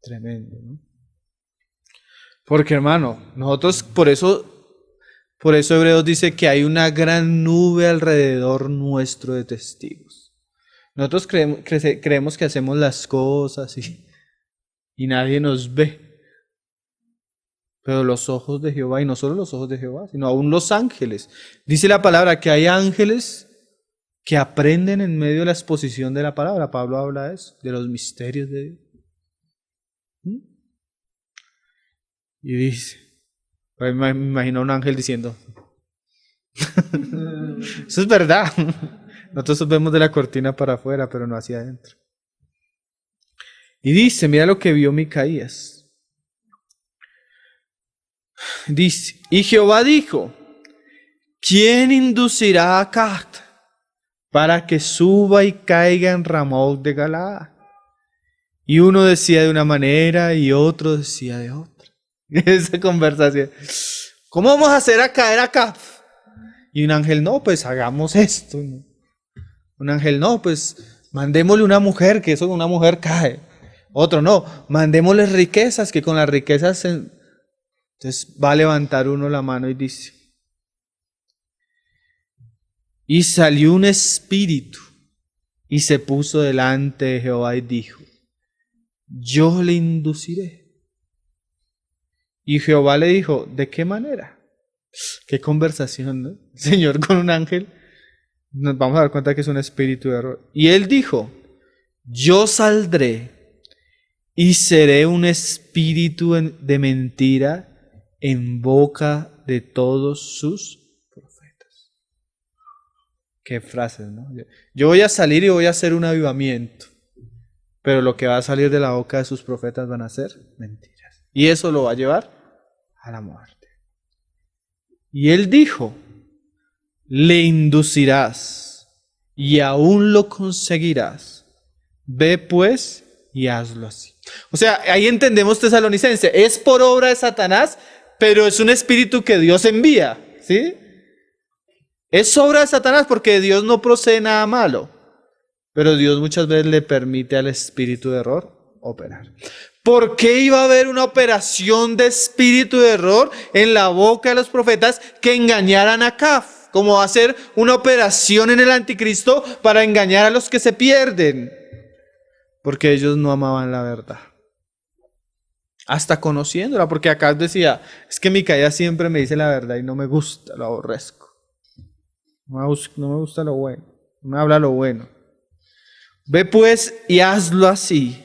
Tremendo, ¿no? Porque, hermano, nosotros por eso Hebreos dice que hay una gran nube alrededor nuestro de testigos. Nosotros creemos que hacemos las cosas y nadie nos ve. Pero los ojos de Jehová, y no solo los ojos de Jehová, sino aún los ángeles. Dice la palabra que hay ángeles que aprenden en medio de la exposición de la palabra. Pablo habla de eso, de los misterios de Dios. Y dice, pues me imagino un ángel diciendo, eso es verdad. Nosotros vemos de la cortina para afuera, pero no hacia adentro. Y dice, mira lo que vio Micaías. Dice, y Jehová dijo, ¿quién inducirá a Acab para que suba y caiga en Ramot de Galaad? Y uno decía de una manera y otro decía de otra. Esa conversación. ¿Cómo vamos a hacer a caer a Acab? Y un ángel, no, pues hagamos esto. Un ángel, no, pues mandémosle una mujer, que eso una mujer cae. Otro, no, mandémosle riquezas, que con las riquezas... Entonces va a levantar uno la mano y dice, y salió un espíritu y se puso delante de Jehová y dijo, yo le induciré. Y Jehová le dijo, ¿de qué manera? Qué conversación, ¿no? El Señor con un ángel. Nos vamos a dar cuenta que es un espíritu de error. Y él dijo, yo saldré y seré un espíritu de mentira en boca de todos sus profetas. Qué frases, ¿no? Yo voy a salir y voy a hacer un avivamiento, pero lo que va a salir de la boca de sus profetas van a ser mentiras. Y eso lo va a llevar a la muerte. Y él dijo, le inducirás y aún lo conseguirás. Ve pues y hazlo así. O sea, ahí entendemos Tesalonicense. Es por obra de Satanás, pero es un espíritu que Dios envía, ¿sí? Es obra de Satanás porque de Dios no procede nada malo. Pero Dios muchas veces le permite al espíritu de error operar. ¿Por qué iba a haber una operación de espíritu de error en la boca de los profetas que engañaran a Acab? Como va a ser una operación en el anticristo para engañar a los que se pierden. Porque ellos no amaban la verdad. Hasta conociéndola, porque Acab decía, es que Micaías siempre me dice la verdad y no me gusta, lo aborrezco. No me gusta lo bueno, no me habla lo bueno. Ve pues y hazlo así.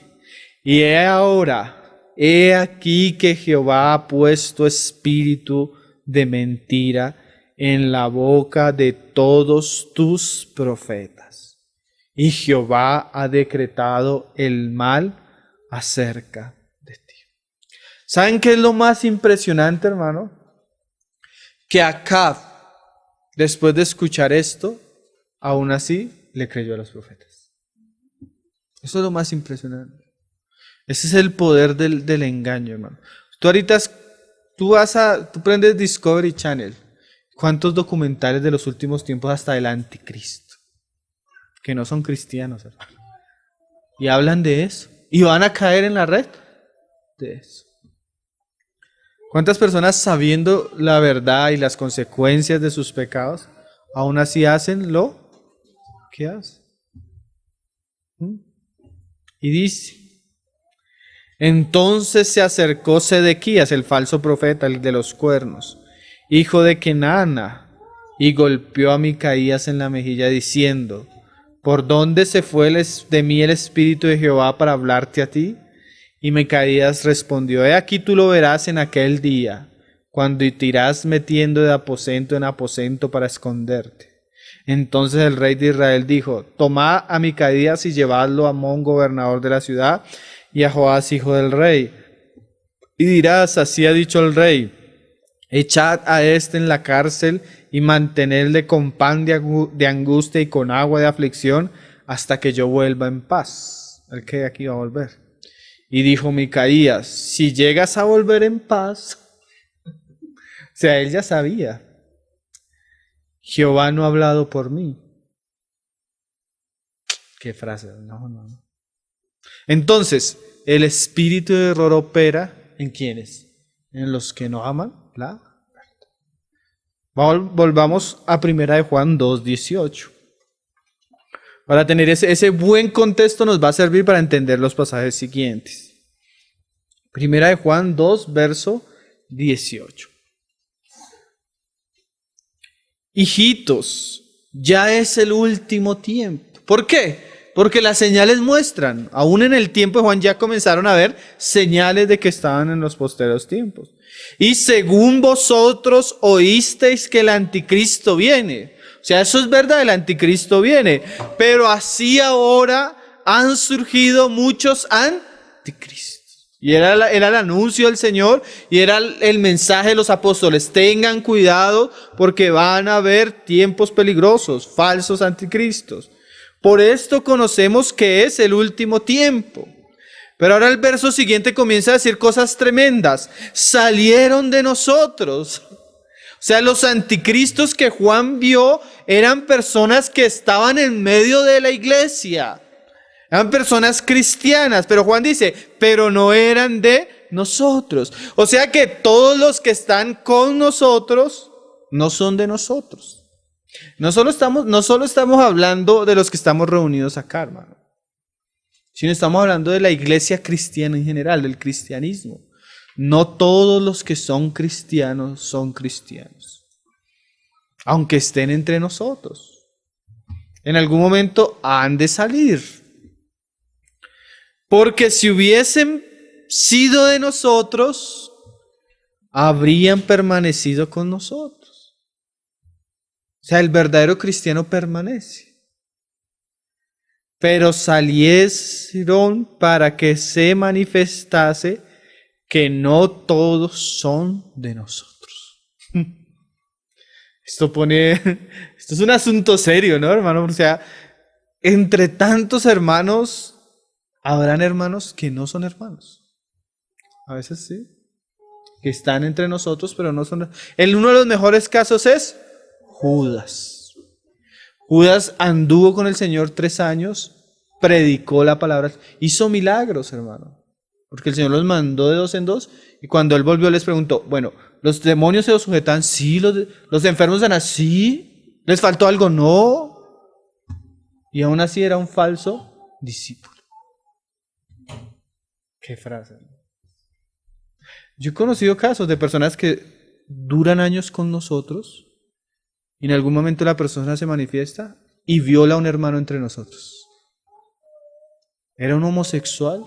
Y he aquí que Jehová ha puesto espíritu de mentira en la boca de todos tus profetas. Y Jehová ha decretado el mal acerca de ti. ¿Saben qué es lo más impresionante, hermano? Que Acab, después de escuchar esto, aún así le creyó a los profetas. Eso es lo más impresionante. Ese es el poder del engaño, hermano. Tú prendes Discovery Channel. ¿Cuántos documentales de los últimos tiempos hasta del anticristo? Que no son cristianos, hermano. Y hablan de eso. Y van a caer en la red de eso. ¿Cuántas personas, sabiendo la verdad y las consecuencias de sus pecados, aún así hacen lo que hacen? Y dice: entonces se acercó Sedequías, el falso profeta, el de los cuernos, hijo de Kenana, y golpeó a Micaías en la mejilla diciendo: ¿por dónde se fue de mí el espíritu de Jehová para hablarte a ti? Y Micaías respondió: he aquí tú lo verás en aquel día, cuando te irás metiendo de aposento en aposento para esconderte. Entonces el rey de Israel dijo: tomad a Micaías y llevadlo a Amón, gobernador de la ciudad, y a Joás, hijo del rey. Y dirás: así ha dicho el rey: echad a éste en la cárcel y mantenedle con pan de angustia y con agua de aflicción hasta que yo vuelva en paz. El que aquí va a volver. Y dijo Micaías: si llegas a volver en paz. O sea, él ya sabía. Jehová no ha hablado por mí. Qué frase. No. Entonces, el espíritu de error opera ¿en quiénes? En los que no aman la verdad. Volvamos a 1 de Juan 2:18. Para tener ese buen contexto nos va a servir para entender los pasajes siguientes. 1 de Juan 2, verso 18. Hijitos, ya es el último tiempo. ¿Por qué? Porque las señales muestran, aún en el tiempo de Juan ya comenzaron a ver señales de que estaban en los posteros tiempos. Y según vosotros oísteis que el anticristo viene. O sea, eso es verdad, el anticristo viene. Pero así ahora han surgido muchos anticristos. Y era el anuncio del Señor y era el mensaje de los apóstoles. Tengan cuidado porque van a haber tiempos peligrosos, falsos anticristos. Por esto conocemos que es el último tiempo. Pero ahora el verso siguiente comienza a decir cosas tremendas. Salieron de nosotros. O sea, los anticristos que Juan vio eran personas que estaban en medio de la iglesia. Eran personas cristianas, pero Juan dice, pero no eran de nosotros. O sea que todos los que están con nosotros no son de nosotros. No solo estamos hablando de los que estamos reunidos acá, hermano, sino estamos hablando de la iglesia cristiana en general, del cristianismo. No todos los que son cristianos, aunque estén entre nosotros. En algún momento han de salir. Porque si hubiesen sido de nosotros, habrían permanecido con nosotros. O sea, el verdadero cristiano permanece. Pero salieron para que se manifestase que no todos son de nosotros. Esto es un asunto serio, ¿no, hermano? O sea, entre tantos hermanos, habrán hermanos que no son hermanos. A veces sí. Que están entre nosotros, pero no son. Uno de los mejores casos es Judas. Judas anduvo con el Señor 3 años, predicó la palabra, hizo milagros, hermano. Porque el Señor los mandó de 2 en 2. Y cuando Él volvió les preguntó, bueno, ¿los demonios se los sujetan? Sí. ¿Los enfermos sanan? Sí. ¿Les faltó algo? No. Y aún así era un falso discípulo. Qué frase. Yo he conocido casos de personas que duran años con nosotros y en algún momento la persona se manifiesta y viola a un hermano entre nosotros. Era un homosexual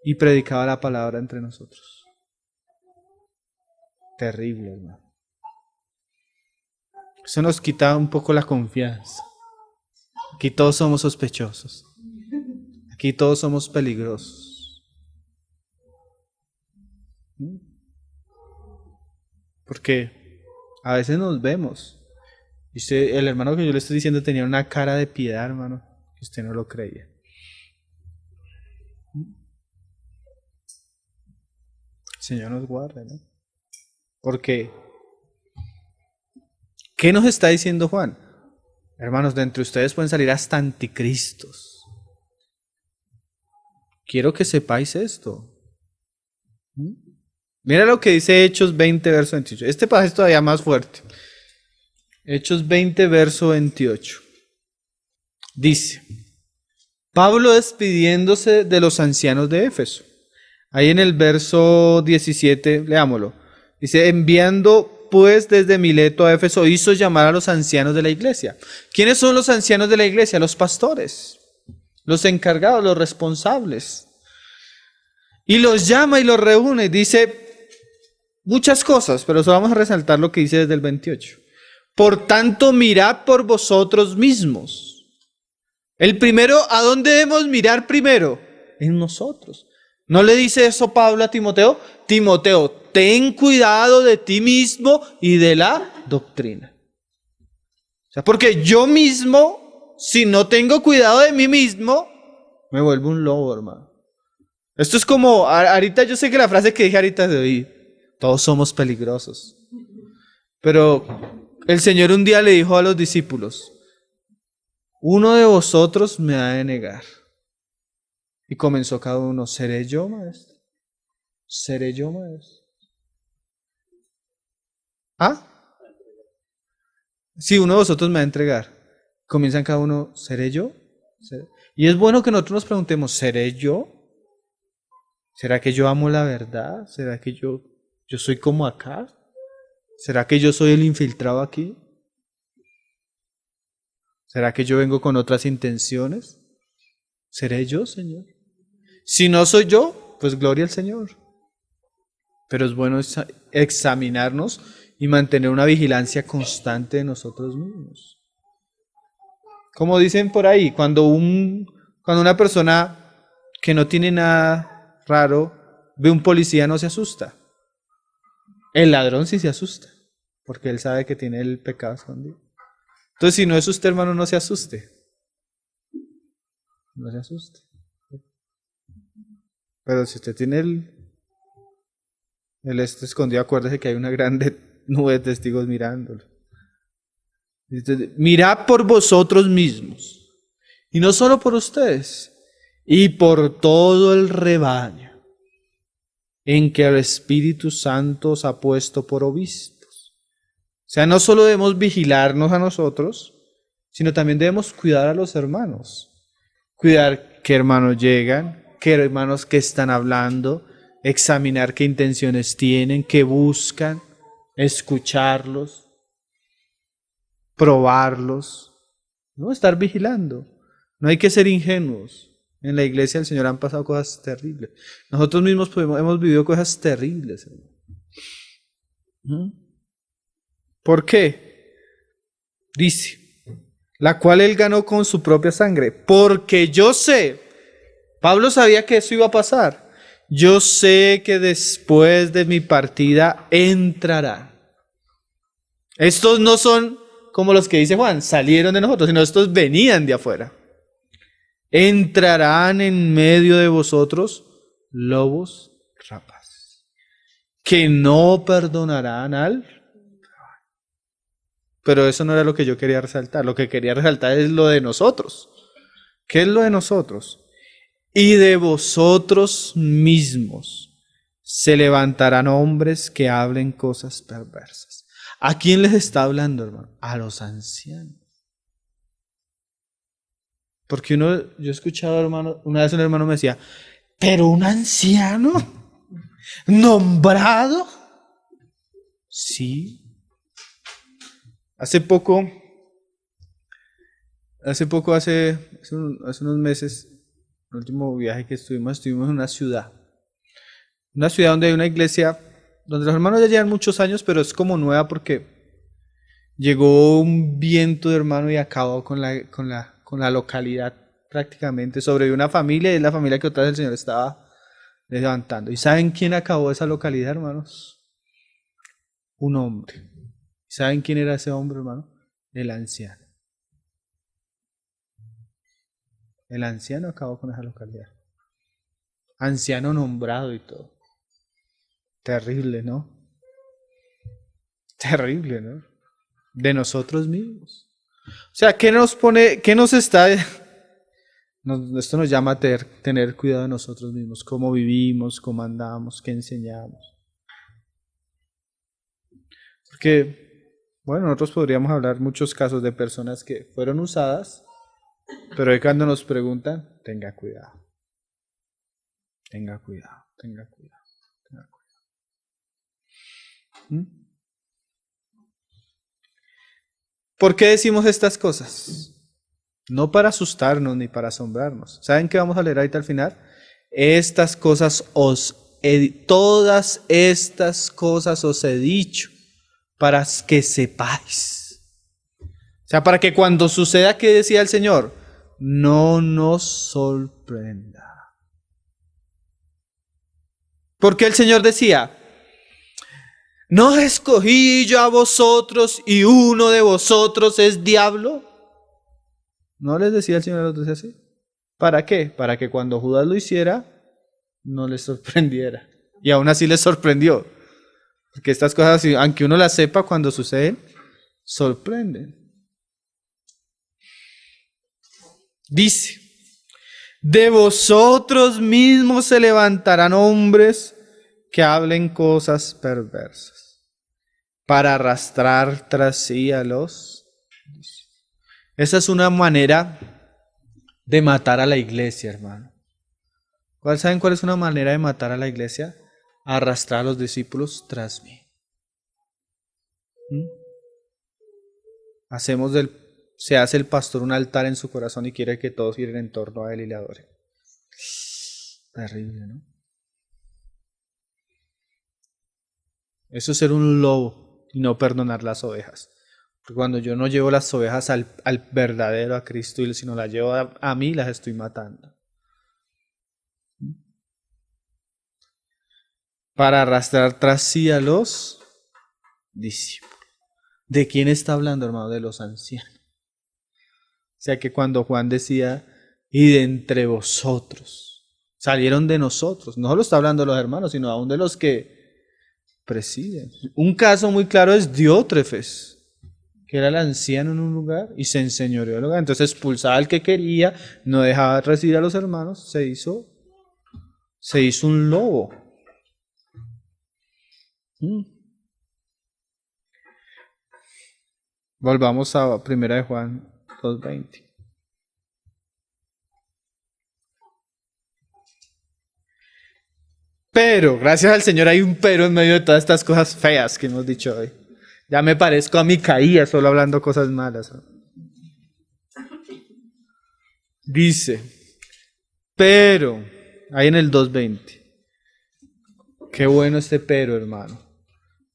y predicaba la palabra entre nosotros. Terrible, hermano. Eso nos quita un poco la confianza. Aquí todos somos sospechosos. Aquí todos somos peligrosos. Porque a veces nos vemos. Y el hermano que yo le estoy diciendo tenía una cara de piedad, hermano, que usted no lo creía. El Señor nos guarde, ¿no? Porque, ¿qué nos está diciendo Juan? Hermanos, de entre ustedes pueden salir hasta anticristos. Quiero que sepáis esto. Mira lo que dice Hechos 20, verso 28. Este pasaje es todavía más fuerte. Hechos 20, verso 28. Dice, Pablo despidiéndose de los ancianos de Éfeso. Ahí en el verso 17, leámoslo. Dice, enviando pues desde Mileto a Éfeso, hizo llamar a los ancianos de la iglesia. ¿Quiénes son los ancianos de la iglesia? Los pastores, los encargados, los responsables. Y los llama y los reúne. Dice muchas cosas, pero solo vamos a resaltar lo que dice desde el 28. Por tanto, mirad por vosotros mismos. El primero, ¿a dónde debemos mirar primero? En nosotros. ¿No le dice eso Pablo a Timoteo? Timoteo, ten cuidado de ti mismo y de la doctrina. O sea, porque yo mismo, si no tengo cuidado de mí mismo, me vuelvo un lobo, hermano. Esto es como, ahorita yo sé que la frase que dije ahorita de hoy, todos somos peligrosos. Pero el Señor un día le dijo a los discípulos, uno de vosotros me ha de negar. Y comenzó cada uno, ¿seré yo, maestro? ¿Seré yo, maestro? ¿Ah? Sí, uno de vosotros me va a entregar. Comienzan cada uno, ¿seré yo? ¿Seré? Y es bueno que nosotros nos preguntemos, ¿seré yo? ¿Será que yo amo la verdad? ¿Será que yo soy como acá? ¿Será que yo soy el infiltrado aquí? ¿Será que yo vengo con otras intenciones? ¿Seré yo, Señor? Si no soy yo, pues gloria al Señor. Pero es bueno examinarnos y mantener una vigilancia constante de nosotros mismos. Como dicen por ahí, cuando una persona que no tiene nada raro ve un policía, no se asusta. El ladrón sí se asusta, porque él sabe que tiene el pecado escondido. Entonces, si no es usted, hermano, no se asuste. No se asuste. Pero si usted tiene el escondido, acuérdese que hay una grande nube de testigos mirándolo. Entonces, mirad por vosotros mismos, y no solo por ustedes, y por todo el rebaño, en que el Espíritu Santo os ha puesto por obispos. O sea, no solo debemos vigilarnos a nosotros, sino también debemos cuidar a los hermanos. Cuidar qué hermanos llegan, qué hermanos que están hablando, examinar qué intenciones tienen, qué buscan, escucharlos, probarlos, ¿no? Estar vigilando. No hay que ser ingenuos. En la iglesia del Señor han pasado cosas terribles. Nosotros mismos hemos vivido cosas terribles. ¿Por qué? Dice, la cual él ganó con su propia sangre. Porque yo sé, Pablo sabía que eso iba a pasar. Yo sé que después de mi partida entrará. Estos no son como los que dice Juan, salieron de nosotros, sino estos venían de afuera. Entrarán en medio de vosotros lobos rapaces, que no perdonarán al... Pero eso no era lo que yo quería resaltar. Lo que quería resaltar es lo de nosotros. ¿Qué es lo de nosotros? Y de vosotros mismos se levantarán hombres que hablen cosas perversas. ¿A quién les está hablando, hermano? A los ancianos. Porque yo he escuchado, hermano, una vez un hermano me decía, ¿pero un anciano nombrado? Sí. Hace unos meses, el último viaje que estuvimos en una ciudad donde hay una iglesia, donde los hermanos ya llevan muchos años, pero es como nueva porque llegó un viento de hermano y acabó con la localidad prácticamente. Sobrevivió una familia y es la familia que otra vez el Señor estaba levantando. ¿Y saben quién acabó esa localidad, hermanos? Un hombre. ¿Saben quién era ese hombre, hermano? El anciano. El anciano acabó con esa localidad. Anciano nombrado y todo. Terrible, ¿no? Terrible, ¿no? De nosotros mismos. O sea, ¿qué nos pone, qué nos está... Esto nos llama a tener cuidado de nosotros mismos, cómo vivimos, cómo andamos, qué enseñamos. Porque, bueno, nosotros podríamos hablar muchos casos de personas que fueron usadas, pero cuando nos preguntan, tenga cuidado. Tenga cuidado, tenga cuidado, tenga cuidado. ¿Por qué decimos estas cosas? No para asustarnos ni para asombrarnos. ¿Saben qué vamos a leer ahorita al final? Todas estas cosas os he dicho para que sepáis. O sea, para que cuando suceda que decía el Señor, no nos sorprenda. Porque el Señor decía, ¿no escogí yo a vosotros y uno de vosotros es diablo? ¿No les decía el Señor a los 12 así? ¿Para qué? Para que cuando Judas lo hiciera, no les sorprendiera. Y aún así les sorprendió. Porque estas cosas, aunque uno las sepa cuando suceden, sorprenden. Dice, de vosotros mismos se levantarán hombres que hablen cosas perversas, para arrastrar tras sí a los... Esa es una manera de matar a la iglesia, hermano. ¿Saben cuál es una manera de matar a la iglesia? Arrastrar a los discípulos tras mí. Se hace el pastor un altar en su corazón y quiere que todos giren en torno a él y le adoren. Terrible, ¿no? Eso es ser un lobo y no perdonar las ovejas. Porque cuando yo no llevo las ovejas al verdadero, a Cristo, sino las llevo a mí, las estoy matando. Para arrastrar tras sí a los discípulos. ¿De quién está hablando, hermano? De los ancianos. O sea que cuando Juan decía, y de entre vosotros, salieron de nosotros. No solo está hablando de los hermanos, sino aún de los que presiden. Un caso muy claro es Diótrefes, que era el anciano en un lugar y se enseñoreó del lugar. Entonces expulsaba al que quería, no dejaba recibir a los hermanos, se hizo un lobo. Volvamos a 1 de Juan 2:20. Pero, gracias al Señor hay un pero en medio de todas estas cosas feas que hemos dicho hoy. Ya me parezco a Micaías solo hablando cosas malas. Dice, pero, ahí en el 2:20. Qué bueno este pero, hermano.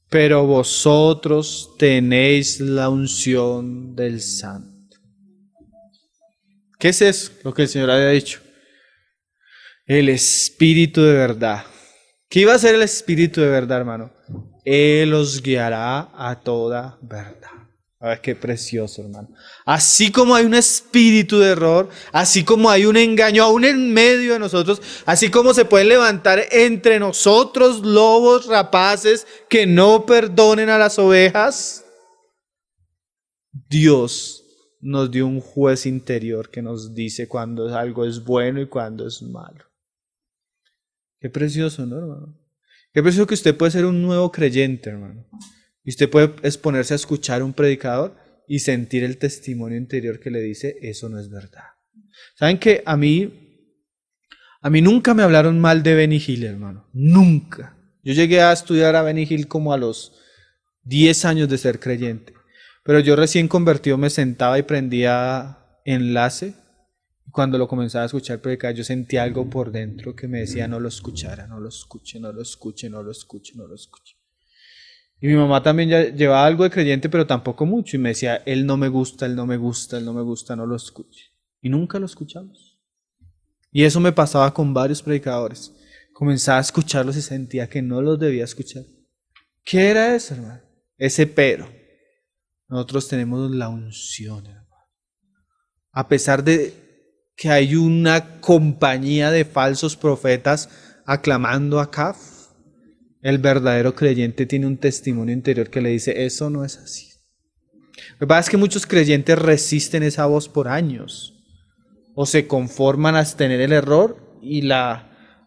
Pero vosotros tenéis la unción del Santo. ¿Qué es eso? Lo que el Señor había dicho. El Espíritu de verdad. ¿Qué iba a ser el Espíritu de verdad, hermano? Él os guiará a toda verdad. A ver qué precioso, hermano. Así como hay un espíritu de error, así como hay un engaño aún en medio de nosotros, así como se pueden levantar entre nosotros lobos rapaces que no perdonen a las ovejas, Dios nos dio un juez interior que nos dice cuando algo es bueno y cuando es malo. Qué precioso, ¿no, hermano? Qué precioso que usted puede ser un nuevo creyente, hermano. Y usted puede exponerse a escuchar a un predicador y sentir el testimonio interior que le dice, eso no es verdad. ¿Saben que a mí nunca me hablaron mal de Benny Hill, hermano? Nunca. Yo llegué a estudiar a Benny Hill como a los 10 años de ser creyente. Pero yo recién convertido me sentaba y prendía Enlace. Cuando lo comenzaba a escuchar predicar, yo sentía algo por dentro que me decía, no lo escuchara, no lo escuche, no lo escuche, no lo escuche, no lo escuche. Y mi mamá también ya llevaba algo de creyente, pero tampoco mucho. Y me decía, él no me gusta, él no me gusta, él no me gusta, no lo escuche. Y nunca lo escuchamos. Y eso me pasaba con varios predicadores. comenzaba a escucharlos y sentía que no los debía escuchar. ¿Qué era eso, hermano? Ese pero. Nosotros tenemos la unción, hermano. A pesar de que hay una compañía de falsos profetas aclamando a Caf, el verdadero creyente tiene un testimonio interior que le dice, eso no es así. Lo que pasa es que muchos creyentes resisten esa voz por años, o se conforman a tener el error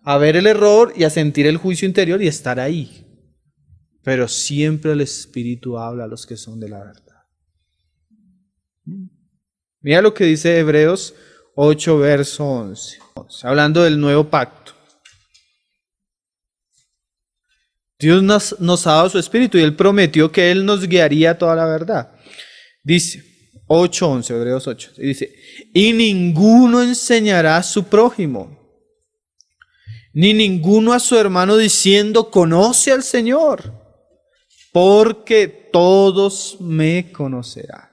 a ver el error y a sentir el juicio interior y estar ahí. Pero siempre el Espíritu habla a los que son de la verdad. Mira lo que dice Hebreos 8, verso 11, hablando del nuevo pacto. Dios nos ha dado su Espíritu y Él prometió que Él nos guiaría a toda la verdad. Dice 8:11, Hebreos 8, dice, y ninguno enseñará a su prójimo, ni ninguno a su hermano diciendo, conoce al Señor, porque todos me conocerán,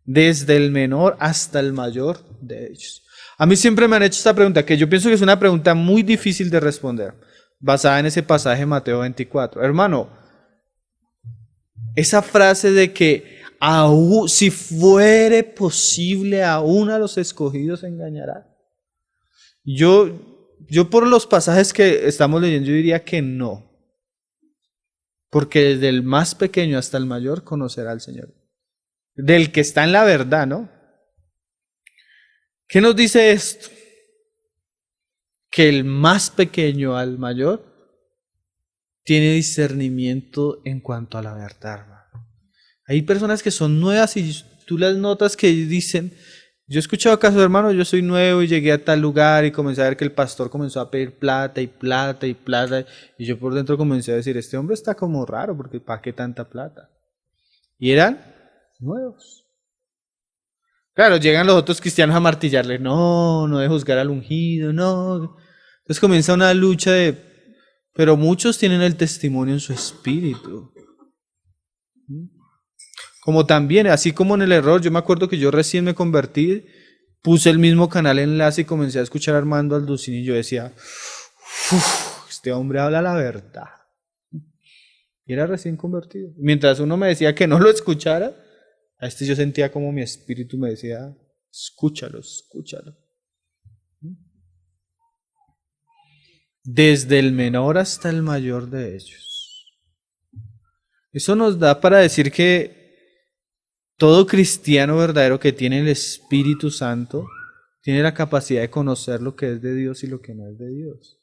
desde el menor hasta el mayor de ellos. A mí siempre me han hecho esta pregunta, que yo pienso que es una pregunta muy difícil de responder, basada en ese pasaje de Mateo 24. Hermano, esa frase de que si fuere posible, aún a los escogidos engañará. Yo por los pasajes que estamos leyendo, yo diría que no. Porque desde el más pequeño hasta el mayor conocerá al Señor. Del que está en la verdad, ¿no? ¿Qué nos dice esto? Que el más pequeño al mayor tiene discernimiento en cuanto a la verdad, hermano. Hay personas que son nuevas y tú las notas que dicen, yo he escuchado casos, hermano, yo soy nuevo y llegué a tal lugar y comencé a ver que el pastor comenzó a pedir plata y plata y plata, y yo por dentro comencé a decir, este hombre está como raro, porque ¿para qué tanta plata? Y eran nuevos. Claro, llegan los otros cristianos a martillarle, no de juzgar al ungido, no. Entonces comienza una lucha pero muchos tienen el testimonio en su espíritu. Como también, así como en el error, yo me acuerdo que yo recién me convertí, puse el mismo canal enlace y comencé a escuchar a Armando Alducín y yo decía, este hombre habla la verdad. Y era recién convertido. Mientras uno me decía que no lo escuchara, a yo sentía como mi espíritu me decía, escúchalo. Desde el menor hasta el mayor de ellos. Eso nos da para decir que todo cristiano verdadero que tiene el Espíritu Santo tiene la capacidad de conocer lo que es de Dios y lo que no es de Dios.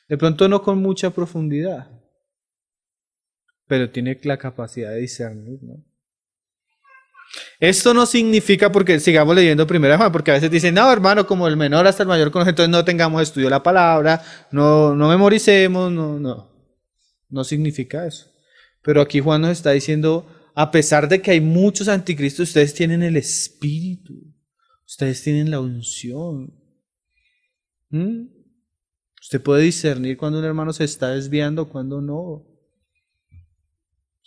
De pronto no con mucha profundidad, pero tiene la capacidad de discernir, ¿no? Esto no significa, porque sigamos leyendo primero Juan, porque a veces dicen, no, hermano, como el menor hasta el mayor conoce, entonces no tengamos estudio de la palabra, no memoricemos, no significa eso. Pero aquí Juan nos está diciendo, a pesar de que hay muchos anticristos, ustedes tienen el Espíritu, ustedes tienen la unción. Usted puede discernir cuando un hermano se está desviando, cuando no.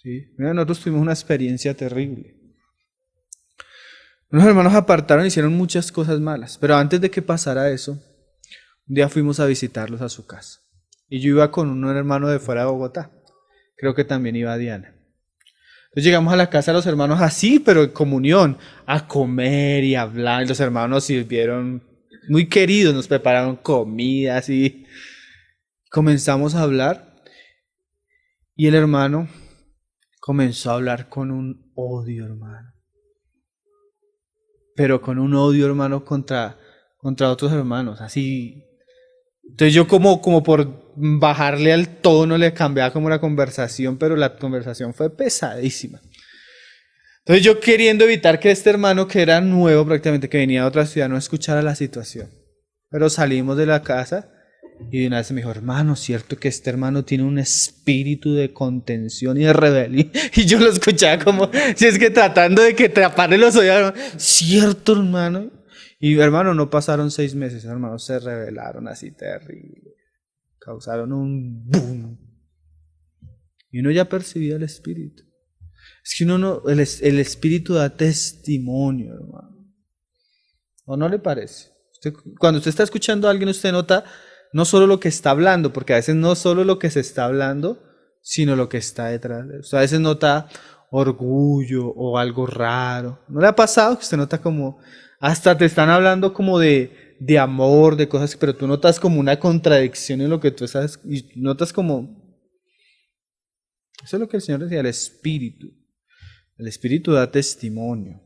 ¿Sí? Mira, nosotros tuvimos una experiencia terrible. Unos hermanos apartaron y hicieron muchas cosas malas, pero antes de que pasara eso, un día fuimos a visitarlos a su casa. Y yo iba con un hermano de fuera de Bogotá, creo que también iba Diana. Entonces llegamos a la casa de los hermanos así, pero en comunión, a comer y hablar. Y los hermanos nos sirvieron muy queridos, nos prepararon comida, así. Comenzamos a hablar y el hermano comenzó a hablar con un odio, hermano. Pero con un odio, hermano, contra otros hermanos, así. Entonces yo como por bajarle al tono le cambiaba como la conversación, pero la conversación fue pesadísima. Entonces yo queriendo evitar que este hermano, que era nuevo prácticamente, que venía de otra ciudad, no escuchara la situación. Pero salimos de la casa y de una vez me dijo, hermano, ¿cierto que este hermano tiene un espíritu de contención y de rebelión? Y yo lo escuchaba como, si es que tratando de que taparle los oídos, ¿cierto, hermano? Y hermano, no pasaron 6 meses, hermanos, se rebelaron así terrible. Causaron un boom. Y uno ya percibía el espíritu. Es que el espíritu da testimonio, hermano. ¿O no le parece? Cuando usted está escuchando a alguien, usted nota no solo lo que está hablando, porque a veces no solo lo que se está hablando, sino lo que está detrás de eso. A veces nota orgullo o algo raro. ¿No le ha pasado que usted nota como, hasta te están hablando como de amor, de cosas, pero tú notas como una contradicción en lo que tú estás, y notas como, eso es lo que el Señor decía, el Espíritu da testimonio.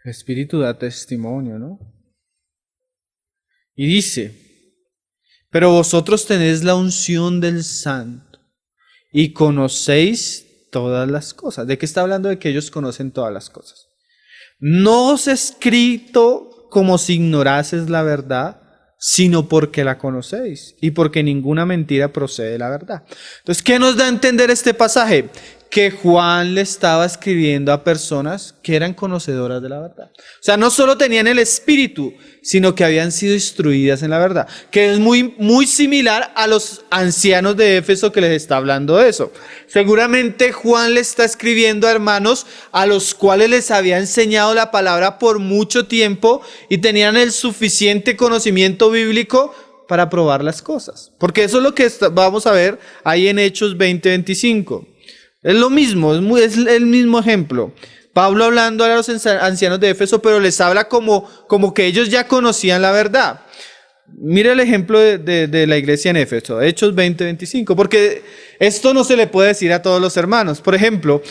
El Espíritu da testimonio, ¿no? Y dice, pero vosotros tenéis la unción del Santo y conocéis todas las cosas. ¿De qué está hablando? De que ellos conocen todas las cosas. No os he escrito como si ignorases la verdad, sino porque la conocéis y porque ninguna mentira procede de la verdad. Entonces, ¿qué nos da a entender este pasaje? Que Juan le estaba escribiendo a personas que eran conocedoras de la verdad. O sea, no solo tenían el Espíritu, sino que habían sido instruidas en la verdad. Que es muy similar a los ancianos de Éfeso que les está hablando de eso. Seguramente Juan le está escribiendo a hermanos a los cuales les había enseñado la palabra por mucho tiempo y tenían el suficiente conocimiento bíblico para probar las cosas. Porque eso es lo que vamos a ver ahí en Hechos 20:25. Es lo mismo, es el mismo ejemplo. Pablo hablando a los ancianos de Éfeso, pero les habla como que ellos ya conocían la verdad. Mire el ejemplo de la iglesia en Éfeso, Hechos 20:25, porque esto no se le puede decir a todos los hermanos. Por ejemplo,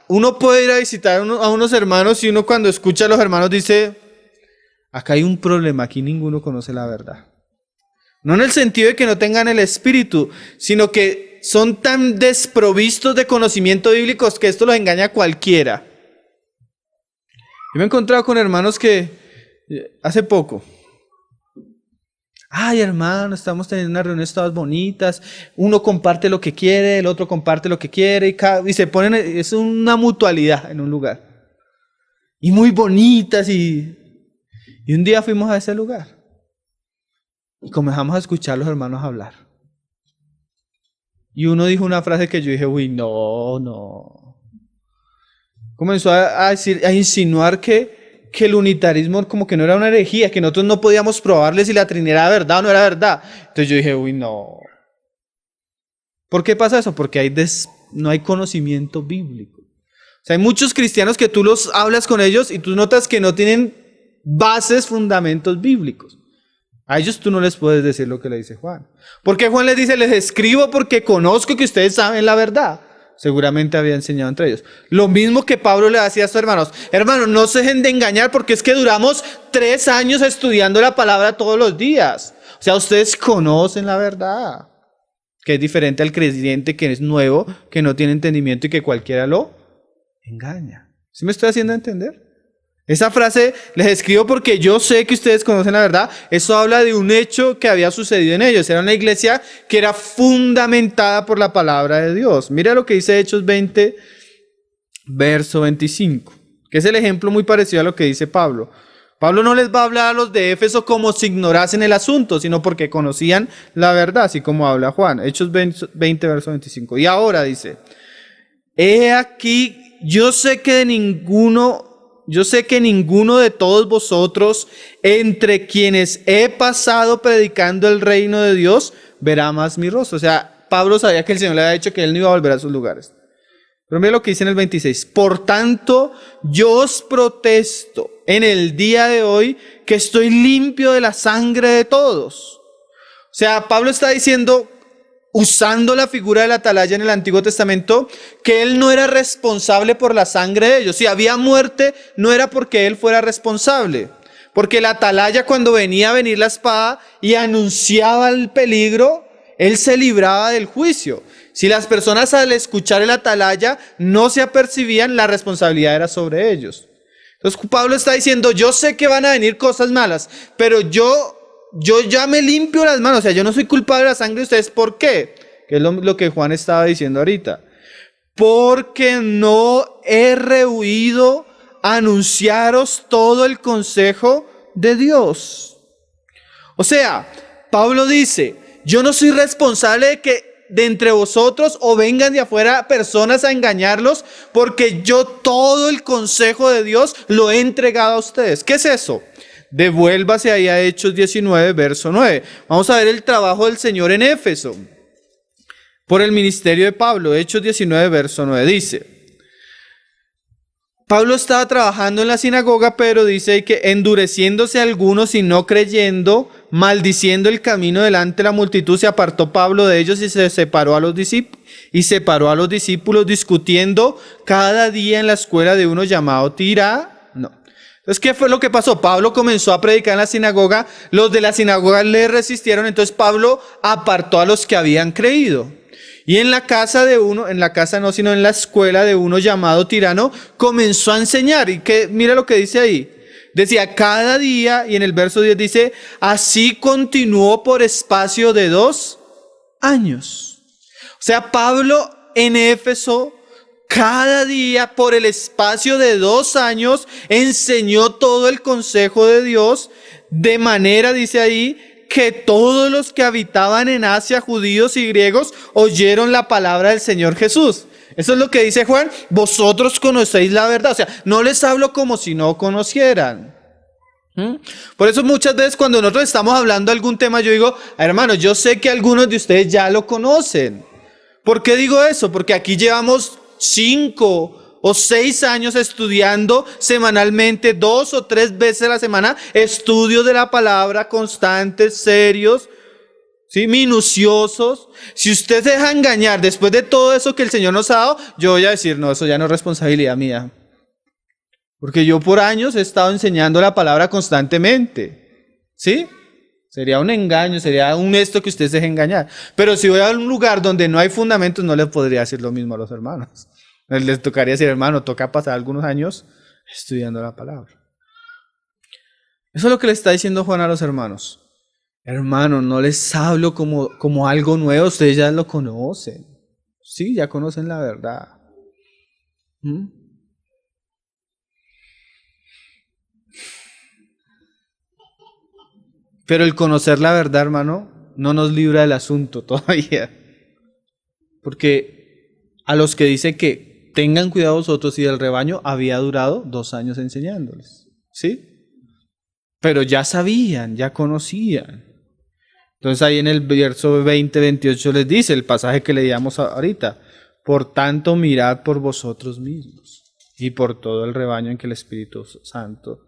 uno puede ir a visitar a unos hermanos y uno cuando escucha a los hermanos dice, acá hay un problema, aquí ninguno conoce la verdad. No en el sentido de que no tengan el Espíritu, sino que son tan desprovistos de conocimiento bíblico que esto los engaña a cualquiera. Yo me he encontrado con hermanos que hace poco, ay hermano, estamos teniendo unas reuniones todas bonitas, uno comparte lo que quiere, el otro comparte lo que quiere y se ponen, es una mutualidad en un lugar. Y muy bonitas y un día fuimos a ese lugar y comenzamos a escuchar a los hermanos hablar. Y uno dijo una frase que yo dije, uy, no. Comenzó a decir, a insinuar que el unitarismo como que no era una herejía, que nosotros no podíamos probarle si la Trinidad era verdad o no era verdad. Entonces yo dije, uy, no. ¿Por qué pasa eso? Porque no hay conocimiento bíblico. O sea, hay muchos cristianos que tú los hablas con ellos y tú notas que no tienen bases, fundamentos bíblicos. A ellos tú no les puedes decir lo que le dice Juan. Porque Juan les dice, les escribo porque conozco que ustedes saben la verdad. Seguramente había enseñado entre ellos. Lo mismo que Pablo le hacía a sus hermanos. Hermanos, no se dejen de engañar porque es que duramos 3 años estudiando la palabra todos los días. O sea, ustedes conocen la verdad. Que es diferente al creyente que es nuevo, que no tiene entendimiento y que cualquiera lo engaña. ¿Sí me estoy haciendo entender? Esa frase les escribo porque yo sé que ustedes conocen la verdad. Eso habla de un hecho que había sucedido en ellos. Era una iglesia que era fundamentada por la palabra de Dios. Mira lo que dice Hechos 20, verso 25, que es el ejemplo muy parecido a lo que dice Pablo. Pablo no les va a hablar a los de Éfeso como si ignorasen el asunto, sino porque conocían la verdad, así como habla Juan. Hechos 20, verso 25. Y ahora dice, he aquí, yo sé que ninguno de todos vosotros, entre quienes he pasado predicando el reino de Dios, verá más mi rostro. O sea, Pablo sabía que el Señor le había dicho que él no iba a volver a sus lugares. Pero mira lo que dice en el 26. Por tanto, yo os protesto en el día de hoy que estoy limpio de la sangre de todos. O sea, Pablo está diciendo, usando la figura de la atalaya en el Antiguo Testamento, que él no era responsable por la sangre de ellos. Si había muerte, no era porque él fuera responsable. Porque la atalaya, cuando venía a venir la espada y anunciaba el peligro, él se libraba del juicio. Si las personas al escuchar el atalaya no se apercibían, la responsabilidad era sobre ellos. Entonces Pablo está diciendo, yo sé que van a venir cosas malas, pero yo ya me limpio las manos, o sea, yo no soy culpable de la sangre de ustedes. ¿Por qué? Que es lo que Juan estaba diciendo ahorita. Porque no he rehuido anunciaros todo el consejo de Dios. O sea, Pablo dice, yo no soy responsable de que de entre vosotros o vengan de afuera personas a engañarlos, porque yo todo el consejo de Dios lo he entregado a ustedes. ¿Qué es eso? Devuélvase ahí a Hechos 19, verso 9. Vamos a ver el trabajo del Señor en Éfeso por el ministerio de Pablo. Hechos 19, verso 9 dice: Pablo estaba trabajando en la sinagoga, pero dice que endureciéndose algunos y no creyendo, maldiciendo el camino delante de la multitud, se apartó Pablo de ellos y se separó a los discípulos, discutiendo cada día en la escuela de uno llamado Tirano. Entonces, ¿qué fue lo que pasó? Pablo comenzó a predicar en la sinagoga, los de la sinagoga le resistieron, entonces Pablo apartó a los que habían creído. Y en la casa de uno, en la casa no, sino en la escuela de uno llamado Tirano, comenzó a enseñar. Y que, mira lo que dice ahí. Decía, cada día, y en el verso 10 dice, así continuó por espacio de 2 años. O sea, Pablo en Éfeso, cada día por el espacio de 2 años, enseñó todo el consejo de Dios, de manera, dice ahí, que todos los que habitaban en Asia, judíos y griegos, oyeron la palabra del Señor Jesús. Eso es lo que dice Juan, vosotros conocéis la verdad. O sea, no les hablo como si no conocieran. Por eso muchas veces cuando nosotros estamos hablando de algún tema, yo digo, hermanos, yo sé que algunos de ustedes ya lo conocen. ¿Por qué digo eso? Porque aquí llevamos 5 o 6 años estudiando semanalmente, 2 o 3 veces a la semana, estudios de la palabra constantes, serios, ¿sí? Minuciosos. Si usted se deja engañar después de todo eso que el Señor nos ha dado, yo voy a decir, no, eso ya no es responsabilidad mía. Porque yo por años he estado enseñando la palabra constantemente, ¿sí? Sería un engaño, sería un esto que usted se deje engañar. Pero si voy a un lugar donde no hay fundamentos, no le podría decir lo mismo a los hermanos. Les tocaría decir, hermano, toca pasar algunos años estudiando la palabra. Eso es lo que le está diciendo Juan a los hermanos. Hermano, no les hablo como algo nuevo, ustedes ya lo conocen. Sí, ya conocen la verdad. Pero el conocer la verdad, hermano, no nos libra del asunto todavía. Porque a los que dice que tengan cuidado vosotros, y el rebaño había durado 2 años enseñándoles, ¿sí? Pero ya sabían, ya conocían. Entonces ahí en el verso 20-28 les dice el pasaje que leíamos ahorita: por tanto mirad por vosotros mismos y por todo el rebaño en que el Espíritu Santo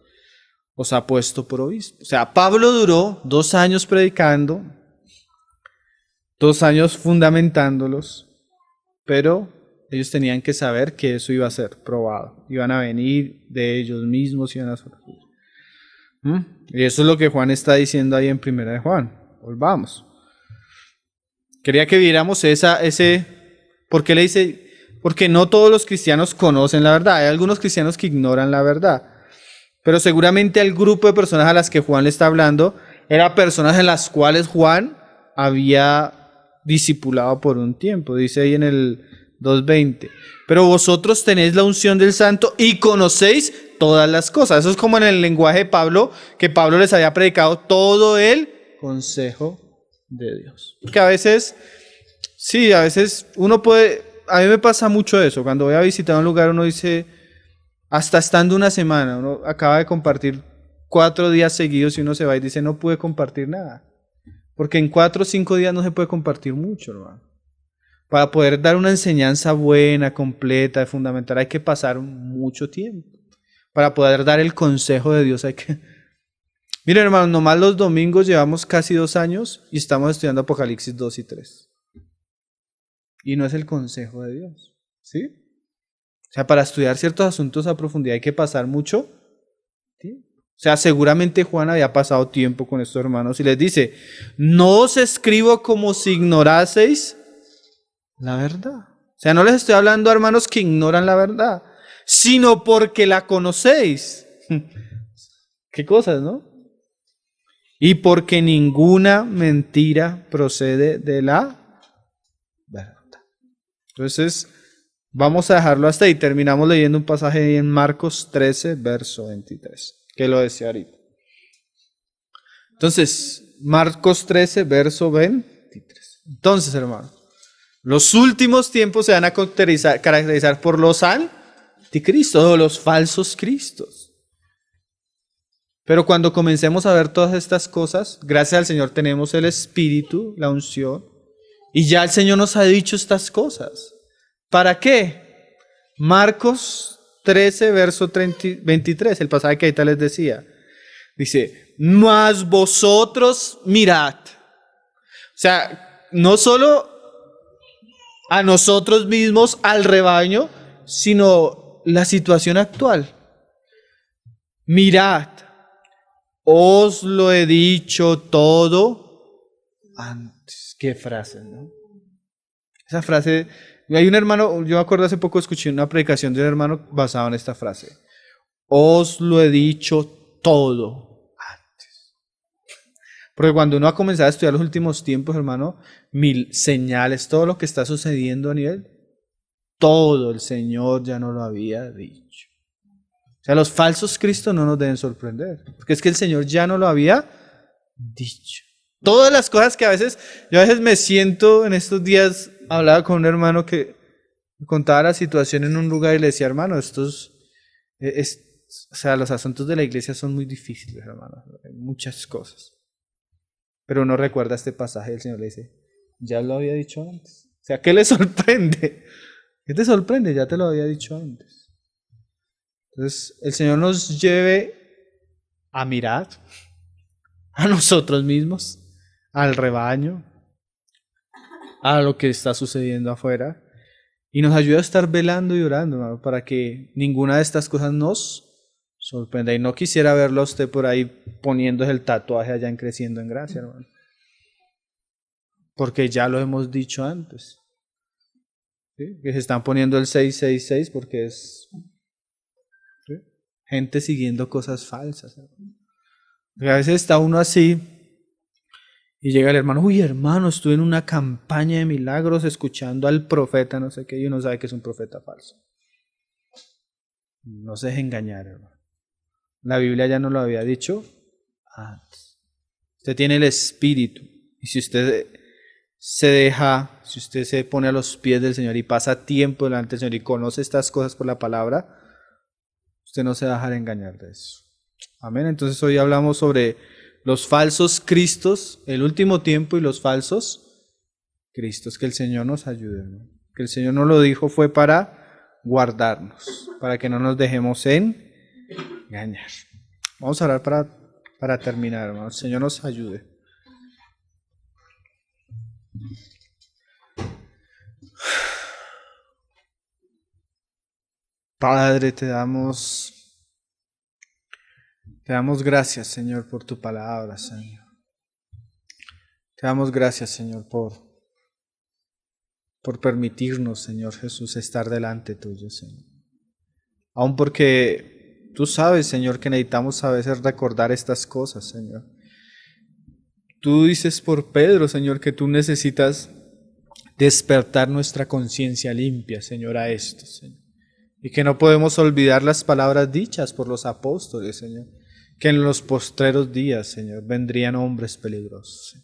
os ha puesto por obispo. O sea, Pablo duró 2 años predicando, 2 años fundamentándolos, pero ellos tenían que saber que eso iba a ser probado. Iban a venir de ellos mismos, iban a surgir. Y eso es lo que Juan está diciendo ahí en Primera de Juan. Volvamos. Quería que viéramos ese... ¿Por qué le dice? Porque no todos los cristianos conocen la verdad. Hay algunos cristianos que ignoran la verdad. Pero seguramente el grupo de personas a las que Juan le está hablando eran personas en las cuales Juan había discipulado por un tiempo. Dice ahí en el 2:20. Pero vosotros tenéis la unción del Santo y conocéis todas las cosas. Eso es como en el lenguaje de Pablo, que Pablo les había predicado todo el consejo de Dios. Que a veces, sí, a veces uno puede, a mí me pasa mucho eso. Cuando voy a visitar un lugar, uno dice, hasta estando una semana, uno acaba de compartir 4 días seguidos y uno se va y dice, no pude compartir nada. Porque en 4 o 5 días no se puede compartir mucho, hermano. Para poder dar una enseñanza buena, completa, fundamental, hay que pasar mucho tiempo. Para poder dar el consejo de Dios hay que... Miren, hermanos, nomás los domingos llevamos casi 2 años y estamos estudiando Apocalipsis 2 y 3. Y no es el consejo de Dios, ¿sí? O sea, para estudiar ciertos asuntos a profundidad hay que pasar mucho tiempo. O sea, seguramente Juan había pasado tiempo con estos hermanos y les dice, no os escribo como si ignoraseis la verdad. O sea, no les estoy hablando a hermanos que ignoran la verdad, sino porque la conocéis. ¿Qué cosas, no? Y porque ninguna mentira procede de la verdad. Entonces, vamos a dejarlo hasta ahí. Terminamos leyendo un pasaje en Marcos 13, verso 23, que lo decía ahorita. Entonces, Marcos 13, verso 23. Entonces, hermano, los últimos tiempos se van a caracterizar por los anticristos o los falsos cristos. Pero cuando comencemos a ver todas estas cosas, gracias al Señor tenemos el Espíritu, la unción, y ya el Señor nos ha dicho estas cosas. ¿Para qué? Marcos 13, verso 23, el pasaje que ahorita les decía. Dice, mas vosotros mirad. O sea, no solo a nosotros mismos, al rebaño, sino la situación actual. Mirad, os lo he dicho todo antes. Qué frase, ¿no? Esa frase, hay un hermano, yo me acuerdo hace poco escuché una predicación de un hermano basado en esta frase. Os lo he dicho todo antes. Porque cuando uno ha comenzado a estudiar los últimos tiempos, hermano, mil señales, todo lo que está sucediendo a nivel, todo el Señor ya no lo había dicho. O sea, los falsos cristos no nos deben sorprender, porque es que el Señor ya no lo había dicho. Todas las cosas que yo a veces me siento en estos días, hablaba con un hermano que me contaba la situación en un lugar y le decía, hermano, o sea, los asuntos de la iglesia son muy difíciles, hermano, hay muchas cosas. Pero uno recuerda este pasaje y el Señor le dice, ya lo había dicho antes. O sea, ¿qué le sorprende? ¿Qué te sorprende? Ya te lo había dicho antes. Entonces, el Señor nos lleve a mirar a nosotros mismos, al rebaño, a lo que está sucediendo afuera, y nos ayude a estar velando y orando, hermano, para que ninguna de estas cosas nos sorprenda. Y no quisiera verlo a usted por ahí poniéndose el tatuaje allá en Creciendo en Gracia, hermano. Porque ya lo hemos dicho antes. ¿Sí? Que se están poniendo el 666 porque es... ¿sí? Gente siguiendo cosas falsas. Porque a veces está uno así y llega el hermano, uy hermano, estuve en una campaña de milagros escuchando al profeta, no sé qué, y uno sabe que es un profeta falso. No se deje engañar, hermano. La Biblia ya nos lo había dicho antes. Usted tiene el Espíritu, y si usted se deja, si usted se pone a los pies del Señor y pasa tiempo delante del Señor y conoce estas cosas por la palabra, usted no se va a dejar engañar de eso. Amén. Entonces hoy hablamos sobre los falsos cristos, el último tiempo y los falsos cristos. Que el Señor nos ayude, ¿no? Que el Señor nos lo dijo fue para guardarnos, para que no nos dejemos engañar. Vamos a orar para terminar, hermano. El Señor nos ayude. Padre, te damos gracias, Señor, por tu palabra, Señor. Te damos gracias, Señor, por permitirnos, Señor Jesús, estar delante tuyo, Señor. Aun porque tú sabes, Señor, que necesitamos a veces recordar estas cosas, Señor. Tú dices por Pedro, Señor, que tú necesitas despertar nuestra conciencia limpia, Señor, a esto, Señor. Y que no podemos olvidar las palabras dichas por los apóstoles, Señor. Que en los postreros días, Señor, vendrían hombres peligrosos.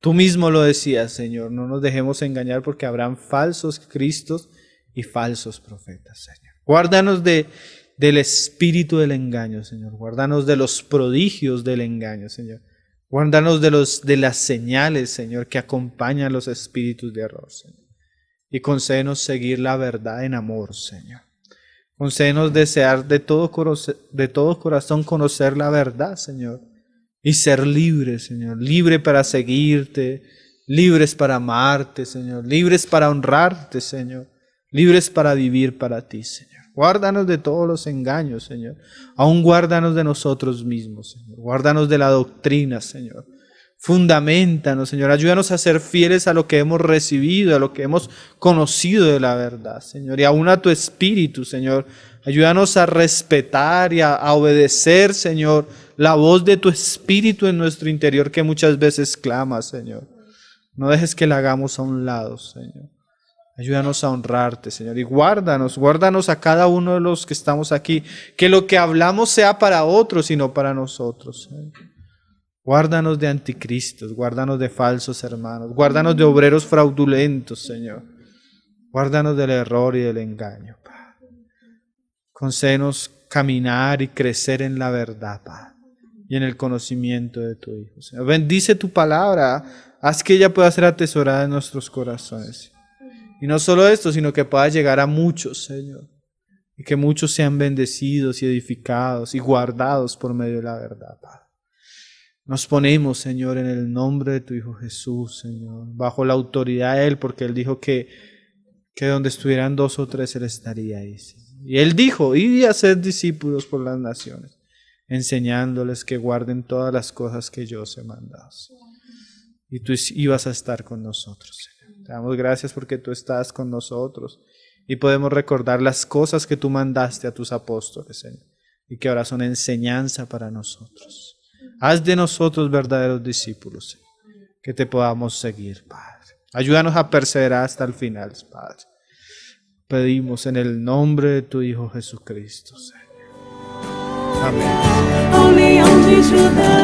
Tú mismo lo decías, Señor, no nos dejemos engañar porque habrán falsos cristos y falsos profetas, Señor. Guárdanos del espíritu del engaño, Señor. Guárdanos de los prodigios del engaño, Señor. Guárdanos de las señales, Señor, que acompañan los espíritus de error, Señor. Y concédenos seguir la verdad en amor, Señor. Concédenos desear de todo corazón conocer la verdad, Señor, y ser libres, Señor, libre para seguirte, libres para amarte, Señor, libres para honrarte, Señor, libres para vivir para ti, Señor. Guárdanos de todos los engaños, Señor, aún guárdanos de nosotros mismos, Señor, guárdanos de la doctrina, Señor. Fundamentanos, Señor, ayúdanos a ser fieles a lo que hemos recibido, a lo que hemos conocido de la verdad, Señor, y aún a tu Espíritu, Señor. Ayúdanos a respetar y a obedecer, Señor, la voz de tu Espíritu en nuestro interior que muchas veces clama, Señor. No dejes que la hagamos a un lado, Señor. Ayúdanos a honrarte, Señor, y guárdanos a cada uno de los que estamos aquí, que lo que hablamos sea para otros y no para nosotros, Señor. Guárdanos de anticristos, guárdanos de falsos hermanos, guárdanos de obreros fraudulentos, Señor. Guárdanos del error y del engaño, Padre. Concédenos caminar y crecer en la verdad, Padre. y en el conocimiento de tu Hijo. Señor, bendice tu palabra, haz que ella pueda ser atesorada en nuestros corazones. Y no solo esto, sino que pueda llegar a muchos, Señor, y que muchos sean bendecidos y edificados y guardados por medio de la verdad, Padre. Nos ponemos, Señor, en el nombre de tu Hijo Jesús, Señor, bajo la autoridad de Él, porque Él dijo que donde estuvieran 2 o 3, Él estaría ahí, Señor. Y Él dijo, id a ser discípulos por las naciones, enseñándoles que guarden todas las cosas que yo os he mandado. Y tú ibas a estar con nosotros, Señor. Te damos gracias porque tú estás con nosotros y podemos recordar las cosas que tú mandaste a tus apóstoles, Señor, y que ahora son enseñanza para nosotros. Haz de nosotros verdaderos discípulos, Señor, que te podamos seguir, Padre. Ayúdanos a perseverar hasta el final, Padre. Pedimos en el nombre de tu Hijo Jesucristo, Señor. Amén. Ao leão de Judá.